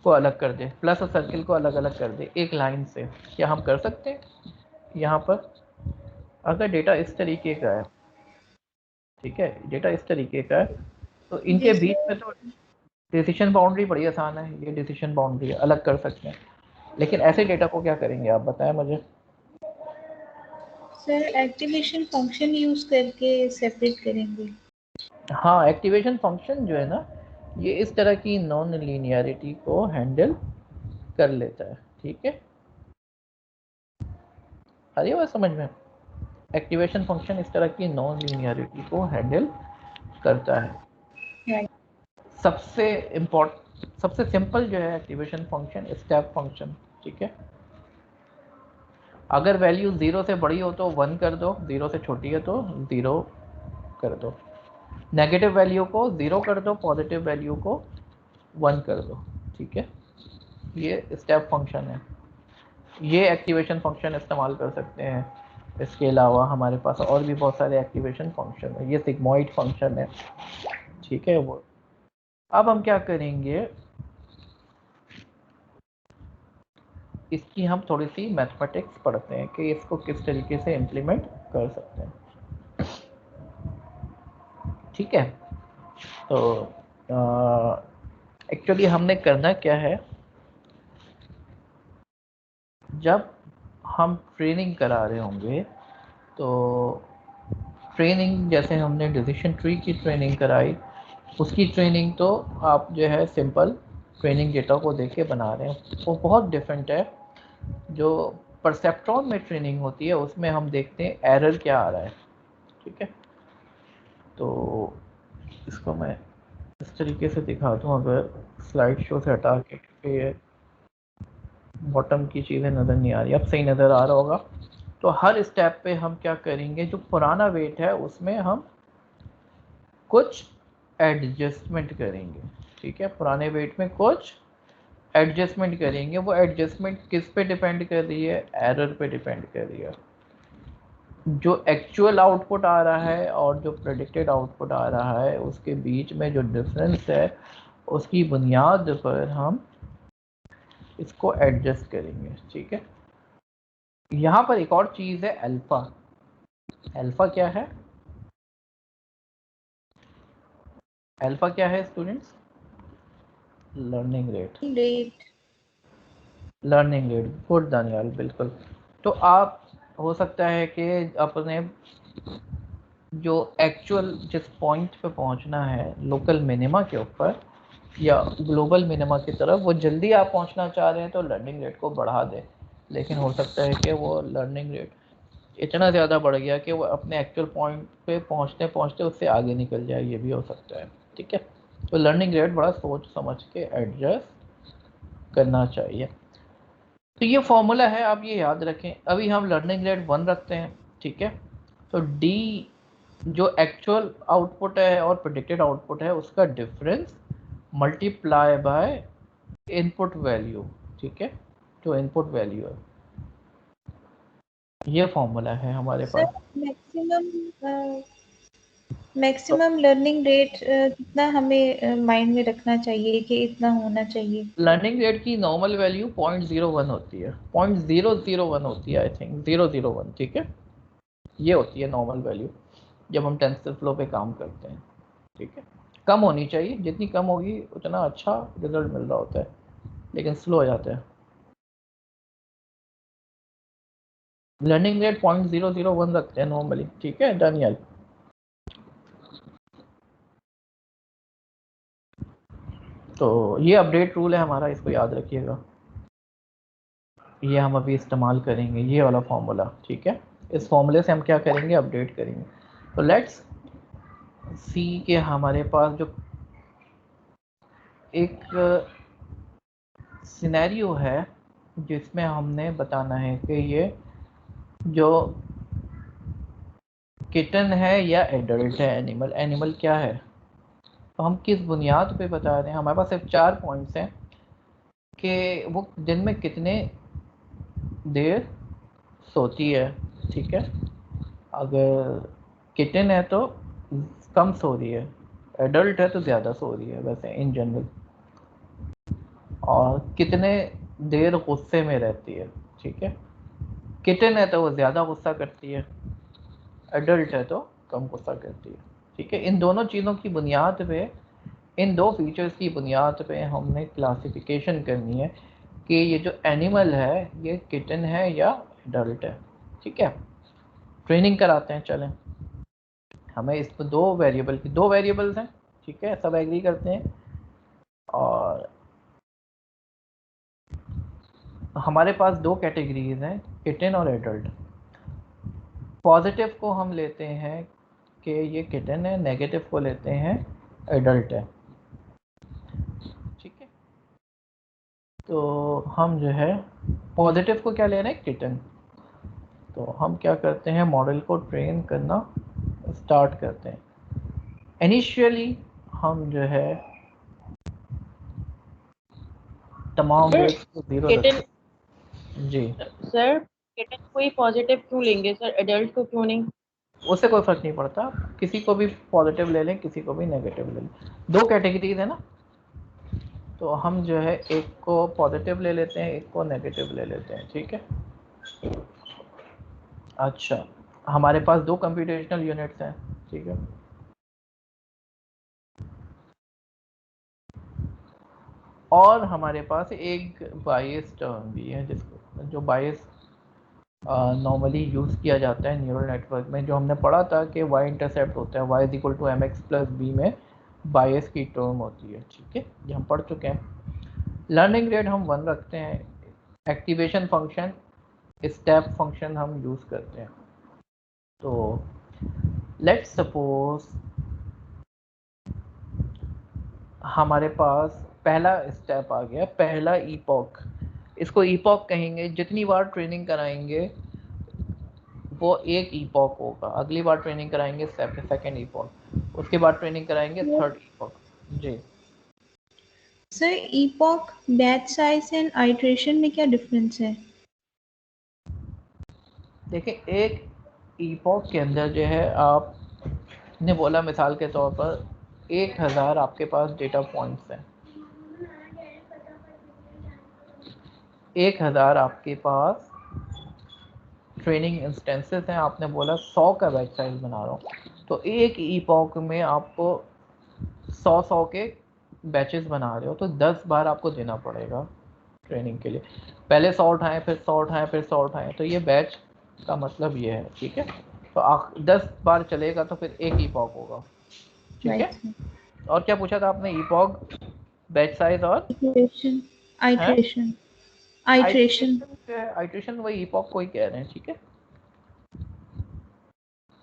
को अलग कर दे, प्लस और सर्किल को अलग अलग कर दे एक लाइन से? क्या हम कर सकते हैं? यहाँ पर अगर डेटा इस तरीके का है, ठीक है, डेटा इस तरीके का है, तो इनके
जी
बीच
सर।
में तो डिसीजन बाउंड्री बड़ी आसान है, ये डिसीजन बाउंड्री अलग कर सकते हैं। लेकिन ऐसे डेटा को क्या करेंगे आप बताएं मुझे।
सर एक्टिवेशन फंक्शन यूज करके सेपरेट करेंगे।
हाँ, एक्टिवेशन फंक्शन जो है ना, ये इस तरह की नॉन लीनियरिटी को हैंडल कर लेता है, ठीक है। आ रही है बात समझ में? एक्टिवेशन फंक्शन इस तरह की नॉन लीनियरिटी को हैंडल करता है।
Right.
सबसे सिंपल जो है एक्टिवेशन फंक्शन स्टेप फंक्शन, ठीक है। अगर वैल्यू 0 से बड़ी हो तो 1 कर दो, 0 से छोटी है तो 0 कर दो। नेगेटिव वैल्यू को 0 कर दो, पॉजिटिव वैल्यू को 1 कर दो, ठीक है। ये स्टेप फंक्शन है। ये एक्टिवेशन फंक्शन इस्तेमाल कर सकते हैं। इसके अलावा हमारे पास और भी बहुत सारे एक्टिवेशन फंक्शन है। ये सिग्मॉइड फंक्शन है, ठीक है। वो अब हम क्या करेंगे, इसकी हम थोड़ी सी मैथमेटिक्स पढ़ते हैं कि इसको किस तरीके से इम्प्लीमेंट कर सकते हैं, ठीक है। तो एक्चुअली हमने करना क्या है, जब हम ट्रेनिंग करा रहे होंगे तो ट्रेनिंग जैसे हमने डिसीजन ट्री की ट्रेनिंग कराई, उसकी ट्रेनिंग तो आप जो है सिंपल ट्रेनिंग डेटा को देख के बना रहे हैं, वो बहुत डिफरेंट है। जो परसेप्ट्रॉन में ट्रेनिंग होती है उसमें हम देखते हैं एरर क्या आ रहा है, ठीक है। तो इसको मैं इस तरीके से दिखा दूँ, अगर स्लाइड शो से हटा के, क्योंकि ये बॉटम की चीज़ें नज़र नहीं आ रही, अब सही नज़र आ रहा होगा। तो हर स्टेप पे हम क्या करेंगे, जो पुराना वेट है उसमें हम कुछ एडजस्टमेंट करेंगे, ठीक है। पुराने वेट में कुछ एडजस्टमेंट करेंगे। वो एडजस्टमेंट किस पे डिपेंड कर रही है, एरर पे डिपेंड कर रही है। जो एक्चुअल आउटपुट आ रहा है और जो प्रेडिक्टेड आउटपुट आ रहा है उसके बीच में जो डिफरेंस है, उसकी बुनियाद पर हम इसको एडजस्ट करेंगे, ठीक है। यहाँ पर एक और चीज़ है अल्फा। अल्फा क्या है, अल्फा क्या है students? Learning rate.
Rate.
Learning rate, good Daniyal, बिल्कुल। तो आप हो सकता है कि अपने जो एक्चुअल जिस पॉइंट पे पहुंचना है लोकल मिनिमा के ऊपर या ग्लोबल मिनिमा की तरफ, वो जल्दी आप पहुंचना चाह रहे हैं तो लर्निंग रेट को बढ़ा दें। लेकिन हो सकता है कि वो लर्निंग रेट इतना ज़्यादा बढ़ गया कि वो अपने एक्चुअल पॉइंट पे पहुंचते पहुंचते उससे आगे निकल जाए, ये भी हो सकता है, ठीक है। तो लर्निंग रेट बड़ा सोच समझ के एडजस्ट करना चाहिए। तो ये फॉर्मूला है, आप ये याद रखें। अभी हम लर्निंग रेट 1 रखते हैं, ठीक है। तो डी जो एक्चुअल आउटपुट है और प्रेडिक्टेड आउटपुट है उसका difference multiply by input value, ठीक है। जो इनपुट वैल्यू है, ये फॉर्मूला है हमारे
सर
पास।
मैक्सिमम लर्निंग रेट कितना हमें माइंड में रखना चाहिए कि इतना होना चाहिए?
लर्निंग रेट की नॉर्मल वैल्यू 0.01 होती है, 0.001 होती है, आई थिंक 001, ठीक है। ये होती है नॉर्मल वैल्यू जब हम टेंसर फ्लो पे काम करते हैं, ठीक है। कम होनी चाहिए, जितनी कम होगी उतना अच्छा रिजल्ट मिल रहा होता है, लेकिन स्लो हो जाता है। लर्निंग रेट 0.001 रखते हैं नॉर्मली, ठीक है दानियल। तो ये अपडेट रूल है हमारा, इसको याद रखिएगा। ये हम अभी इस्तेमाल करेंगे, ये वाला फॉर्मूला, ठीक है। इस फॉर्मूले से हम क्या करेंगे, अपडेट करेंगे। तो लेट्स सी के हमारे पास जो एक सिनेरियो है जिसमें हमने बताना है कि ये जो किटन है या एडल्ट है, एनिमल, एनिमल क्या है। तो हम किस बुनियाद पे बता रहे हैं, हमारे पास सिर्फ 4 पॉइंट्स हैं कि वो दिन में कितने देर सोती है, ठीक है। अगर किटन है तो कम सो रही है, एडल्ट है तो ज़्यादा सो रही है वैसे इन जनरल, और कितने देर गुस्से में रहती है, ठीक है। किटन है तो वो ज़्यादा गुस्सा करती है, एडल्ट है तो कम गुस्सा करती है, ठीक है। इन दोनों चीज़ों की बुनियाद पे, इन दो फीचर्स की बुनियाद पे हमने क्लासिफिकेशन करनी है कि ये जो एनिमल है ये किटन है या एडल्ट है, ठीक है। ट्रेनिंग कराते हैं, चलें। हमें इस पर दो वेरिएबल्स हैं, ठीक है, सब एग्री करते हैं। और हमारे पास दो कैटेगरीज हैं, किटन और एडल्ट। पॉजिटिव को हम लेते हैं कि ये किटन है, नेगेटिव को लेते हैं एडल्ट है। ठीक है, तो हम जो है पॉजिटिव को क्या ले रहे हैं, किटन। तो हम क्या करते हैं, मॉडल को ट्रेन करना स्टार्ट करते हैं। इनिशियली हम जो है तमाम वेट्स को जीरो रखते हैं। जी
सर किटन को ही पॉजिटिव क्यों लेंगे सर, एडल्ट को क्यों नहीं?
उससे कोई फर्क नहीं पड़ता, किसी को भी पॉजिटिव ले लें, किसी को भी नेगेटिव ले लें। दो कैटेगरीज है ना, तो हम जो है एक को पॉजिटिव ले लेते हैं, एक को नेगेटिव ले लेते हैं। ठीक है, अच्छा हमारे पास दो कंप्यूटेशनल यूनिट्स हैं। ठीक है, और हमारे पास एक बायस टर्म भी है, जिसको जो बायस नॉर्मली यूज़ किया जाता है न्यूरल नेटवर्क में, जो हमने पढ़ा था कि y इंटरसेप्ट होता है y is equal to M X plus B में बायस की टर्म होती है। ठीक है, ये हम पढ़ चुके हैं। लर्निंग रेट हम 1 रखते हैं। एक्टिवेशन फंक्शन स्टेप फंक्शन हम यूज़ करते हैं। तो लेट्स सपोज हमारे पास पहला स्टेप आ गया, पहला ईपॉक। इसको ईपॉक कहेंगे। जितनी बार ट्रेनिंग कराएंगे वो एक ईपॉक होगा। अगली बार ट्रेनिंग कराएंगे सेकंड ईपॉक, उसके बाद ट्रेनिंग कराएंगे थर्ड ईपॉक। जी
sir epoch, batch size and iteration में क्या डिफरेंस है?
देखिए, एक ईपॉक के अंदर जो है आपने बोला मिसाल के तौर पर 1000 आपके पास डेटा पॉइंट्स हैं। 1000 आपके पास ट्रेनिंग इंस्टेंसेस हैं। आपने बोला 100 का बैच साइज बना रहा हूँ, तो एक ईपॉक में आपको 100 के बैचेस बना रहे हो, तो 10 बार आपको देना पड़ेगा ट्रेनिंग के लिए। पहले 100 उठाएं, फिर 100 उठाएं, फिर 100 उठाएं। तो ये बैच का मतलब ये है। ठीक है, तो 10 बार चलेगा तो फिर एक ईपॉक होगा। ठीक है, और क्या पूछा था आपने, ईपॉक, बैच साइज और
आइट्रेशन, आइट्रेशन, आइट्रेशन।
आइट्रेशन वही ईपॉक को ही कह रहे हैं। ठीक है,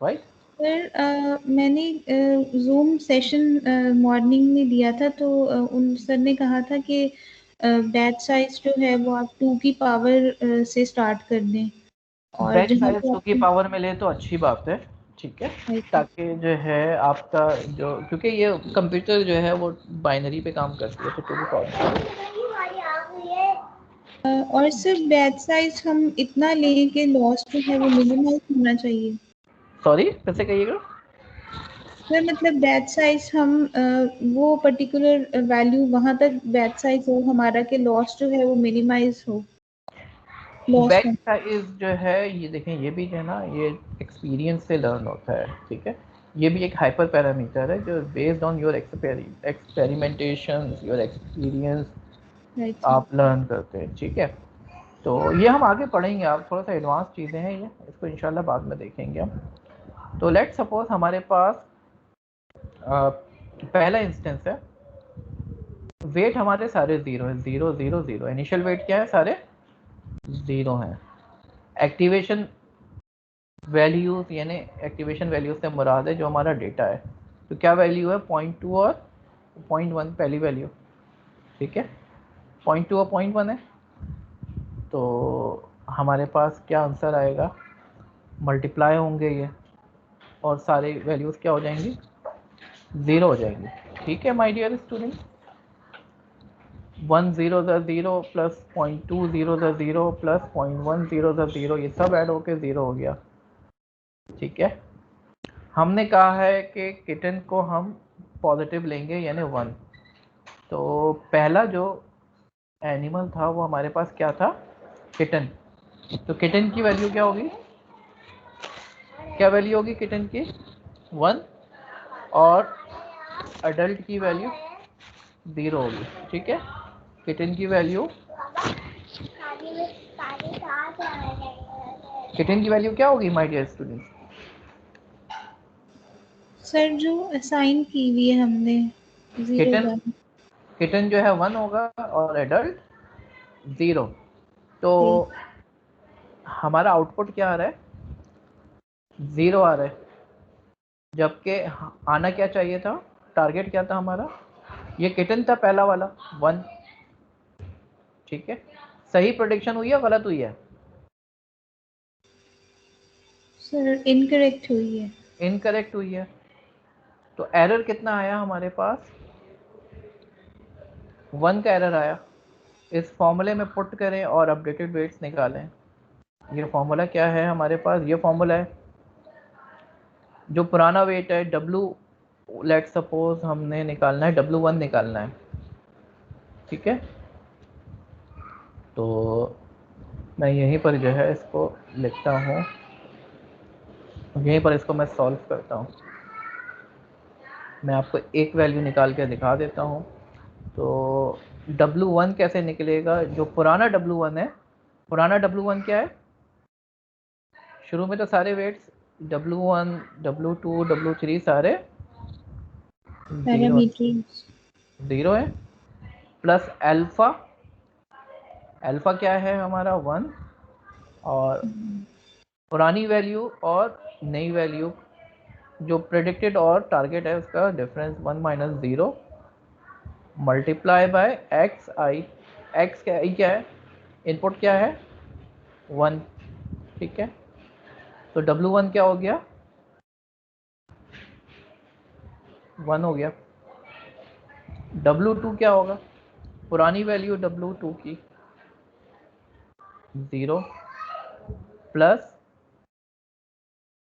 राइट।
सर मैंने जूम सेशन मॉर्निंग में दिया था, तो उन सर ने कहा था कि बैच साइज जो है वो आप 2 की पावर से स्टार्ट कर दें, और
बैच
जहाँ
साइज
पे
2 की
आपको
पावर में ले तो अच्छी बात है। ठीक है, ताकि जो है आपका जो, क्योंकि ये कंप्यूटर जो है वो बाइनरी पे काम करती है, तो 2 की पावर।
और सर बैच साइज हम इतना लें कि लॉस जो है वो मिनिमाइज होना चाहिए।
सॉरी, फिर से कहिएगा।
सर मतलब बैच साइज हम वो पर्टिकुलर वैल्यू वहां तक बैच साइज हो हमारा कि लॉस जो है वो मिनिमाइज हो। लॉस
बैच साइज जो है, ये देखें, ये भी जो है ना, ये एक्सपीरियंस से लर्न होता है। ठीक है, ये भी एक हाइपर पैरामीटर है जो based on your experimentation, your experience आप लर्न करते हैं। ठीक है, तो ये हम आगे पढ़ेंगे, आप थोड़ा सा एडवांस चीज़ें हैं ये, इसको इंशाल्लाह बाद में देखेंगे हम। तो लेट सपोज हमारे पास पहला इंस्टेंस है, वेट हमारे सारे 0 है, 0 0 0। इनिशियल वेट क्या है, सारे 0 हैं। एक्टिवेशन वैल्यूज, यानी एक्टिवेशन वैल्यूज से मुराद है जो हमारा डेटा है। तो क्या वैल्यू है, 0.2 और 0.1 पहली वैल्यू। ठीक है, 0.2 और 0.1 है, तो हमारे पास क्या आंसर आएगा, मल्टीप्लाई होंगे ये, और सारे वैल्यूज़ क्या हो जाएंगी, 0 हो जाएंगी। ठीक है my dear students, 1 0 0 plus 0.2 0 0 plus 0.1 0 0, ये सब ऐड होके 0 हो गया। ठीक है, हमने कहा है कि किटन को हम पॉजिटिव लेंगे, यानी 1। तो पहला जो एनिमल था वो हमारे पास क्या था, किटन। तो किटन की वैल्यू क्या होगी, क्या वैल्यू होगी किटन की, 1, और अडल्ट की वैल्यू 0 होगी। ठीक है, किटन की वैल्यू, किटन की वैल्यू क्या होगी माय डियर स्टूडेंट्स।
सर जो असाइन की हुई है हमने 0
किटन, किटन जो है 1 होगा और एडल्ट 0। तो हमारा आउटपुट क्या आ रहा है, 0 आ रहा है, जबकि आना क्या चाहिए था, टारगेट क्या था हमारा, ये किटन था पहला वाला 1। ठीक है, सही प्रेडिक्शन हुई है गलत हुई है?
सर इनकरेक्ट हुई है।
इनकरेक्ट हुई है। तो एरर कितना आया हमारे पास, 1 का एरर आया। इस फॉर्मूले में पुट करें और अपडेटेड वेट्स निकालें। ये फॉर्मूला क्या है हमारे पास, ये फॉर्मूला है, जो पुराना वेट है W, लेट सपोज हमने निकालना है W1 निकालना है। ठीक है, तो मैं यहीं पर जो है इसको लिखता हूँ, यहीं पर इसको मैं सॉल्व करता हूँ। मैं आपको एक वैल्यू निकाल के दिखा देता हूँ। तो W1 कैसे निकलेगा, जो पुराना W1 है, पुराना W1 क्या है, शुरू में तो सारे वेट्स W1, W2, W3 सारे
पैरामीटर्स
0 है, प्लस अल्फा, अल्फा क्या है हमारा 1, और पुरानी वैल्यू और नई वैल्यू जो प्रेडिक्टेड और टारगेट है उसका difference 1 minus 0 multiply by x I. X क्या है, इनपुट क्या है 1। ठीक है, तो W1 क्या हो गया, 1 हो गया। W2 क्या होगा, पुरानी वैल्यू W2 की 0 plus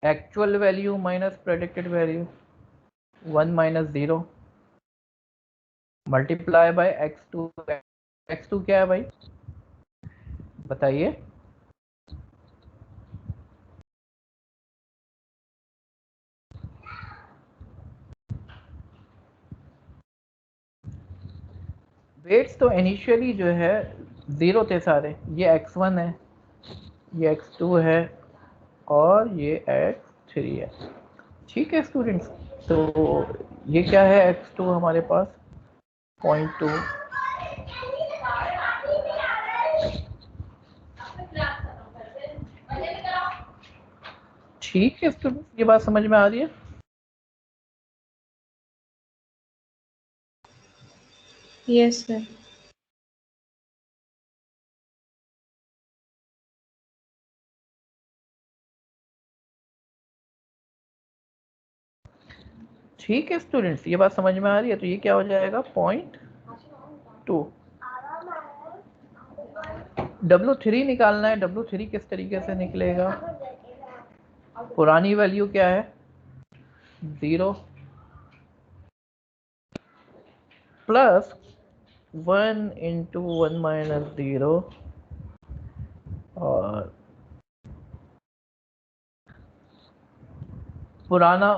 actual value minus predicted value 1 minus 0 multiply by x2। x2 क्या है भाई, बताइए? वेट्स तो इनिशियली जो है 0 थे सारे, ये x1 है, ये x2 है और ये x3 है। ठीक है स्टूडेंट्स, तो ये क्या है x2 हमारे पास 0.2, ठीक है स्टूडेंट्स, ये बात समझ में आ रही है?
Yes sir.
ठीक है स्टूडेंट्स, ये बात समझ में आ रही है? तो ये क्या हो जाएगा 0.2। W3 निकालना है, W3 किस तरीके से निकलेगा, पुरानी वैल्यू क्या है 0 प्लस 1 इंटू 1 माइनस 0 और पुराना,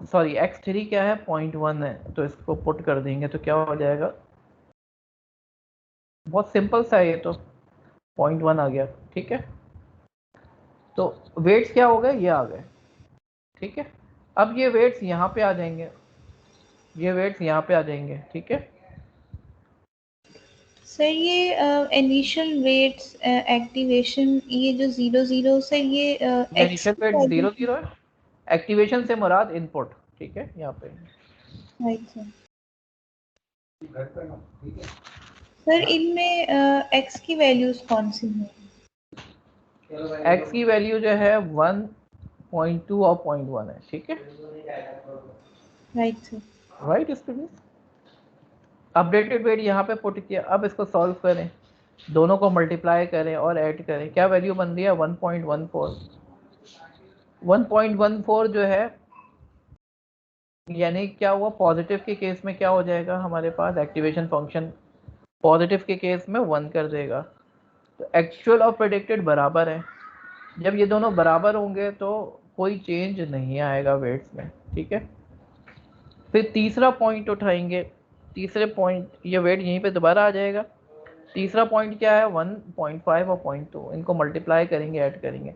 सॉरी x3 क्या है 0.1 है, तो इसको पुट कर देंगे तो क्या हो जाएगा, बहुत सिंपल सा है ये तो, 0.1 आ गया। ठीक है, तो वेट्स क्या हो गए, ये आ गए। ठीक है, अब ये वेट्स यहाँ पे आ जाएंगे, ये वेट्स यहाँ पे आ जाएंगे। ठीक है,
सर ये इनिशियल वेट्स एक्टिवेशन ये जो 0 0 से ये
ये
एक्स
इनिशियल वेट 0 0 है, एक्टिवेशन से मुराद इनपुट। ठीक है, यहाँ पे
राइट सर इनमें एक्स की वैल्यूज कौन सी हैं?
x की वैल्यू जो है 1.2 और 0.1 है। ठीक है,
right sir.
Right students, updated weight यहाँ पे पुट किया। अब इसको सॉल्व करें, दोनों को मल्टीप्लाई करें और ऐड करें, क्या वैल्यू बन रही है 1.14। 1.14 जो है, यानी क्या हुआ, पॉजिटिव के केस में क्या हो जाएगा हमारे पास, एक्टिवेशन फंक्शन पॉजिटिव के केस में 1 कर देगा। तो एक्चुअल और प्रेडिक्टेड बराबर है, जब ये दोनों बराबर होंगे तो कोई चेंज नहीं आएगा वेट्स में। ठीक है, फिर तीसरा पॉइंट उठाएंगे, तीसरे पॉइंट, ये वेट यहीं पे दोबारा आ जाएगा। तीसरा पॉइंट क्या है 1.5 और 0.2, इनको मल्टीप्लाई करेंगे, ऐड करेंगे,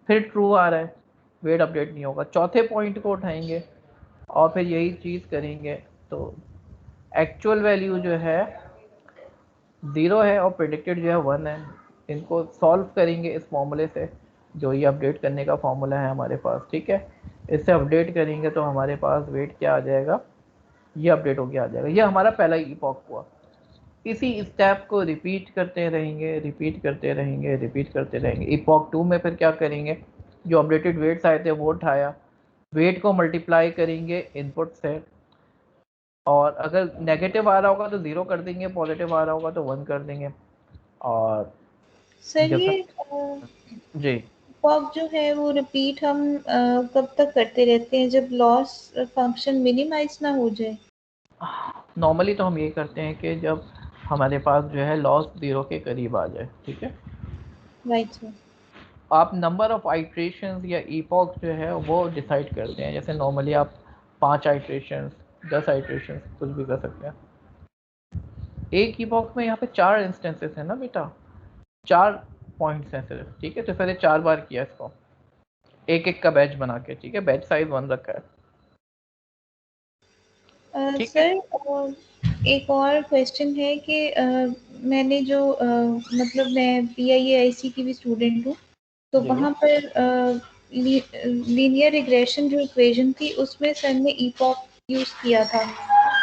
फिर ट्रू आ रहा है, वेट अपडेट नहीं होगा। चौथे पॉइंट को उठाएंगे और फिर यही चीज़ करेंगे, तो एक्चुअल वैल्यू जो है 0 है और प्रेडिक्टेड जो है 1 है। इनको सॉल्व करेंगे इस फॉर्मूले से, जो ये अपडेट करने का फॉर्मूला है हमारे पास, ठीक है। इससे अपडेट करेंगे तो हमारे पास वेट क्या आ जाएगा, ये अपडेट होके आ जाएगा। ये हमारा पहला इपॉक हुआ। इसी स्टेप को रिपीट करते रहेंगे, रिपीट करते रहेंगे, रिपीट करते रहेंगे। इपॉक 2 में फिर क्या करेंगे, जो अपडेटेड वेट्स आए थे वो उठाया, वेट को मल्टीप्लाई करेंगे इनपुट से, और अगर नेगेटिव आ रहा होगा तो 0 कर देंगे, पॉजिटिव आ रहा होगा तो 1 कर देंगे। और
सर
जब
ये
जी
पॉप जो है वो रिपीट हम कब तक करते रहते हैं, जब लॉस फंक्शन मिनिमाइज ना हो जाए?
नॉर्मली तो हम ये करते हैं कि जब हमारे पास जो है लॉस 0 के करीब आ जाए, ठीक है।
Right sir.
आप नंबर ऑफ आइट्रेशंस या इपॉक जो है वो डिसाइड करते हैं। जैसे नॉर्मली आप 5 आइट्रेशंस, 10 आइट्रेशंस कुछ भी कर सकते हैं। एक इपॉक में यहाँ पे 4 इंस्टेंसेस है ना बेटा, 4 पॉइंट्स हैं सिर्फ, ठीक है। तो पहले 4 बार किया इसको, एक एक का बैच बना के, ठीक है। बैच साइज 1 रखा है, ठीक है।
सर एक और क्वेश्चन है कि मैंने जो मतलब मैं PIAIC की भी स्टूडेंट हूँ, तो
जी
वहाँ पर लीनियर रिग्रेशन जो इक्वेशन थी उसमें सर ने ईपॉक यूज़ किया था,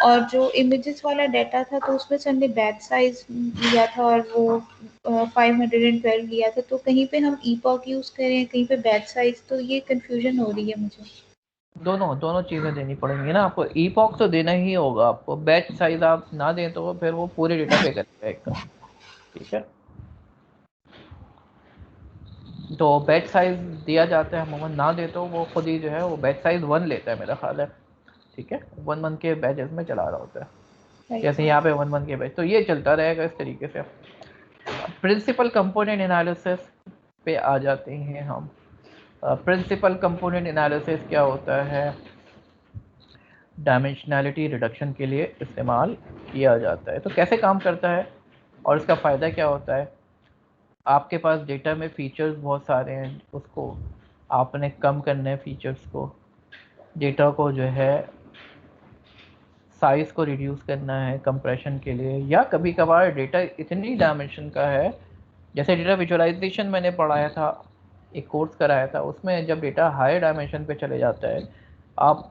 और जो इमेजेस वाला डाटा था तो उसमें सर ने बैच साइज लिया था और वो 512 लिया था। तो कहीं पे हम ईपॉक यूज़ करें, कहीं पे बैच साइज, तो ये कंफ्यूजन हो रही है मुझे।
दोनों चीज़ें देनी पड़ेंगी ना आपको। ईपॉक तो देना ही होगा आपको, बैच साइज आप ना दें तो फिर वो पूरे डेटा पे करेगा एकदम, ठीक है। तो बैच साइज दिया जाता है अमूमन, ना दे तो वो खुद ही जो है वो बैच साइज 1 लेता है मेरा ख्याल है, ठीक है। 1 के बैचेस में चला रहा होता है, जैसे यहाँ पे 1 के बैच, तो ये चलता रहेगा इस तरीके से। प्रिंसिपल कंपोनेंट एनालिसिस पे आ जाते हैं हम। प्रिंसिपल कंपोनेंट एनालिसिस क्या होता है, डायमेंशनैलिटी रिडक्शन के लिए इस्तेमाल किया जाता है। तो कैसे काम करता है और इसका फ़ायदा क्या होता है, आपके पास डेटा में फीचर्स बहुत सारे हैं, उसको आपने कम करना है फीचर्स को, डेटा को जो है साइज़ को रिड्यूस करना है कंप्रेशन के लिए, या कभी कभार डेटा इतनी डायमेंशन का है, जैसे डेटा विजुअलाइजेशन मैंने पढ़ाया था, एक कोर्स कराया था, उसमें जब डेटा हाई डायमेंशन पे चले जाता है, आप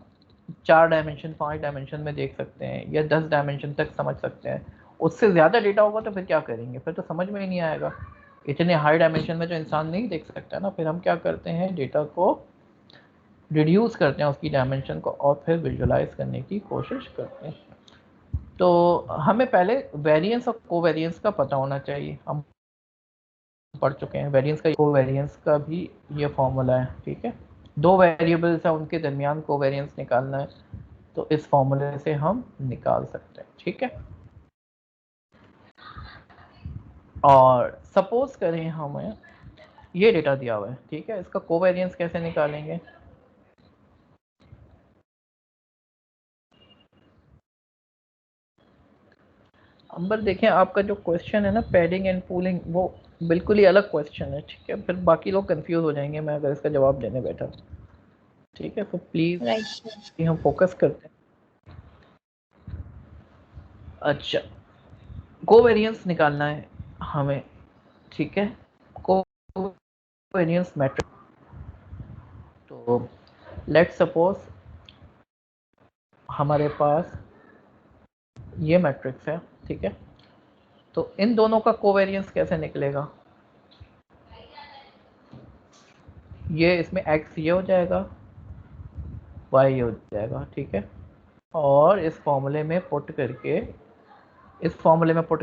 4 डायमेंशन 5 डायमेंशन में देख सकते हैं या 10 डायमेंशन तक समझ सकते हैं। उससे ज़्यादा डेटा होगा तो फिर क्या करेंगे, फिर तो समझ में ही नहीं आएगा। इतने हाई डायमेंशन में तो इंसान नहीं देख सकता ना, फिर हम क्या करते हैं, डेटा को रिड्यूस करते हैं उसकी डायमेंशन को, और फिर विजुअलाइज करने की कोशिश करते हैं। तो हमें पहले वेरिएंस और कोवेरिएंस का पता होना चाहिए, हम पढ़ चुके हैं वेरिएंस का, कोवेरिएंस का भी ये फॉर्मूला है, ठीक है। 2 वेरिएबल्स है, उनके दरमियान कोवेरिएंस निकालना है, तो इस फॉर्मूले से हम निकाल सकते हैं, ठीक है। और सपोज करें हमें ये डेटा दिया हुआ है, ठीक है, इसका कोवेरिएंस कैसे निकालेंगे। अंबर देखें, आपका जो क्वेश्चन है ना पैडिंग एंड पूलिंग, वो बिल्कुल ही अलग क्वेश्चन है, ठीक है। फिर बाकी लोग कंफ्यूज हो जाएंगे मैं अगर इसका जवाब देने बैठा, ठीक है। तो प्लीज
राइट।
हम फोकस करते हैं। अच्छा, कोवेरिएंस निकालना है हमें, ठीक है। कोवेरिएंस मैट्रिक्स, तो लेट्स सपोज हमारे पास ये मैट्रिक्स है, ठीक है। तो इन दोनों का कोवेरिएंस कैसे निकलेगा, ये इसमें x ये हो जाएगा, y ये हो जाएगा, ठीक है। और इस फॉर्मूले में पुट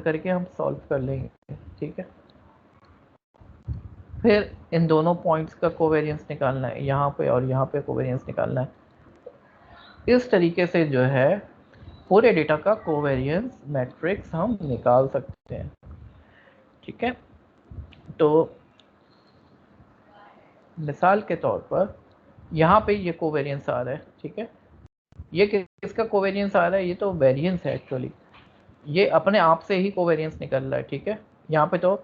करके हम सॉल्व कर लेंगे, ठीक है। फिर इन दोनों पॉइंट्स का कोवेरिएंस निकालना है, यहाँ पे और यहाँ पे कोवेरिएंस निकालना है। इस तरीके से जो है पूरे डेटा का कोवेरिएंस मैट्रिक्स हम निकाल सकते हैं, ठीक है। तो मिसाल के तौर पर यहाँ पे ये कोवेरिएंस आ रहा है, ठीक है। ये किसका कोवेरिएंस आ रहा है, ये तो वेरिएंस है एक्चुअली, ये अपने आप से ही कोवेरिएंस निकल रहा है, ठीक है। यहाँ पे तो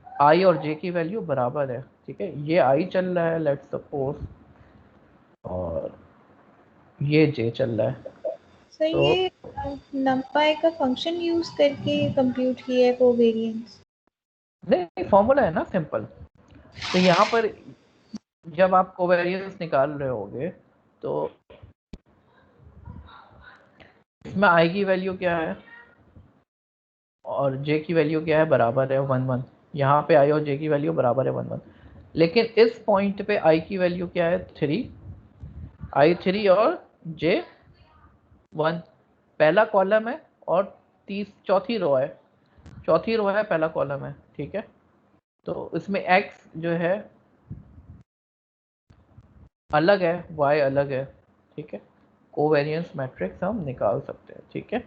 i और j की वैल्यू बराबर है, ठीक है। ये i चल रहा है लेट्स सपोज, और ये j चल रहा है।
सर
तो
ये numpy का फंक्शन यूज करके कंप्यूट किया है कोवेरिएंस?
नहीं, फॉर्मूला है ना सिंपल, तो यहाँ पर जब आप कोवेरियंस निकाल रहे होगे तो इसमें आई की वैल्यू क्या है और जे की वैल्यू क्या है, बराबर है 1 1। यहाँ पे आई और जे की वैल्यू बराबर है 1 1, लेकिन इस पॉइंट पे आई की वैल्यू क्या है 3, आई 3 और जे 1। पहला कॉलम है और चौथी रो है, चौथी रो है, पहला कॉलम है, ठीक है। तो इसमें x जो है अलग है, y अलग है, ठीक है। कोवेरियंस मैट्रिक्स हम निकाल सकते हैं, ठीक है।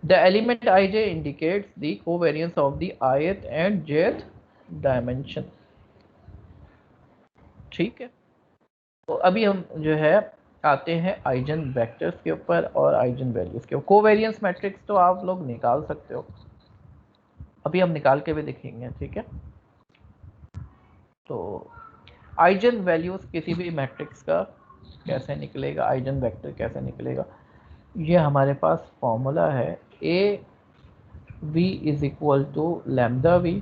The element ij indicates the covariance of the ith and jth dimension, ठीक है। तो अभी हम जो है आते हैं आइजन वेक्टर्स के ऊपर और आइजन वैल्यूज के ऊपर। कोवेरियंस मैट्रिक्स तो आप लोग निकाल सकते हो, अभी हम निकाल के भी देखेंगे, ठीक है। तो आइजन वैल्यूज किसी भी मैट्रिक्स का कैसे निकलेगा, आइजन वेक्टर कैसे निकलेगा, ये हमारे पास फॉर्मूला है A V is equal to lambda V,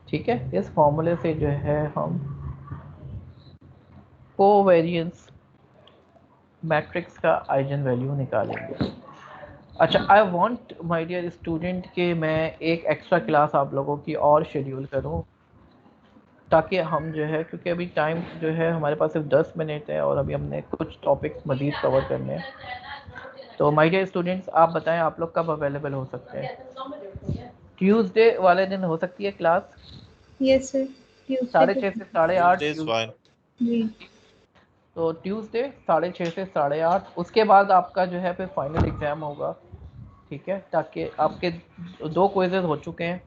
ठीक है। इस फॉर्मूले से जो है हम कोवेरियंस मैट्रिक्स का आइजन वैल्यू निकालेंगे। अच्छा, I want my dear student कि मैं एक एक्स्ट्रा क्लास आप लोगों की और शेड्यूल करूं, ताकि हम जो है, क्योंकि अभी टाइम जो है हमारे पास सिर्फ 10 मिनट है और अभी हमने कुछ टॉपिक्स मज़ीद कवर करने हैं। तो माय डियर स्टूडेंट्स, आप बताएं आप लोग कब अवेलेबल हो सकते हैं? ट्यूसडे वाले दिन हो सकती है क्लास?
यस सर,
6:30 से 8:30।
Tuesday is fine.
जी
तो ट्यूसडे 6:30 से 8:30, उसके बाद आपका जो है फिर फाइनल एग्ज़ाम होगा, ठीक है। ताकि आपके 2 क्विज़ेस हो चुके हैं,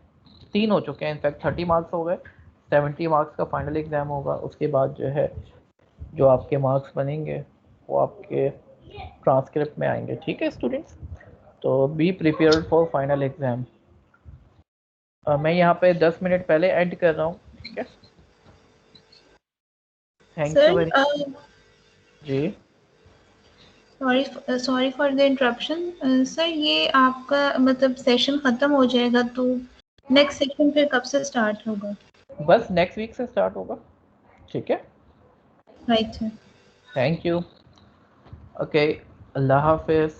3 हो चुके हैं, इनफैक्ट 30 मार्क्स हो गए, 70 मार्क्स का फाइनल एग्ज़ाम होगा। उसके बाद जो है जो आपके मार्क्स बनेंगे वो आपके ट्रांसक्रिप्ट में आएंगे, ठीक है स्टूडेंट्स। तो be prepared for final exam. मैं यहाँ पे 10 मिनट पहले एंड कर रहा हूँ, ठीक है। थैंक यू वेरी
सर,
जी।
Sorry for the interruption sir, ये आपका मतलब सेशन खत्म हो जाएगा तो नेक्स्ट सेशन फिर कब से स्टार्ट होगा?
बस नेक्स्ट वीक से स्टार्ट होगा, ठीक है।
Right sir.
Thank you. Okay, अल्लाह हाफिज़।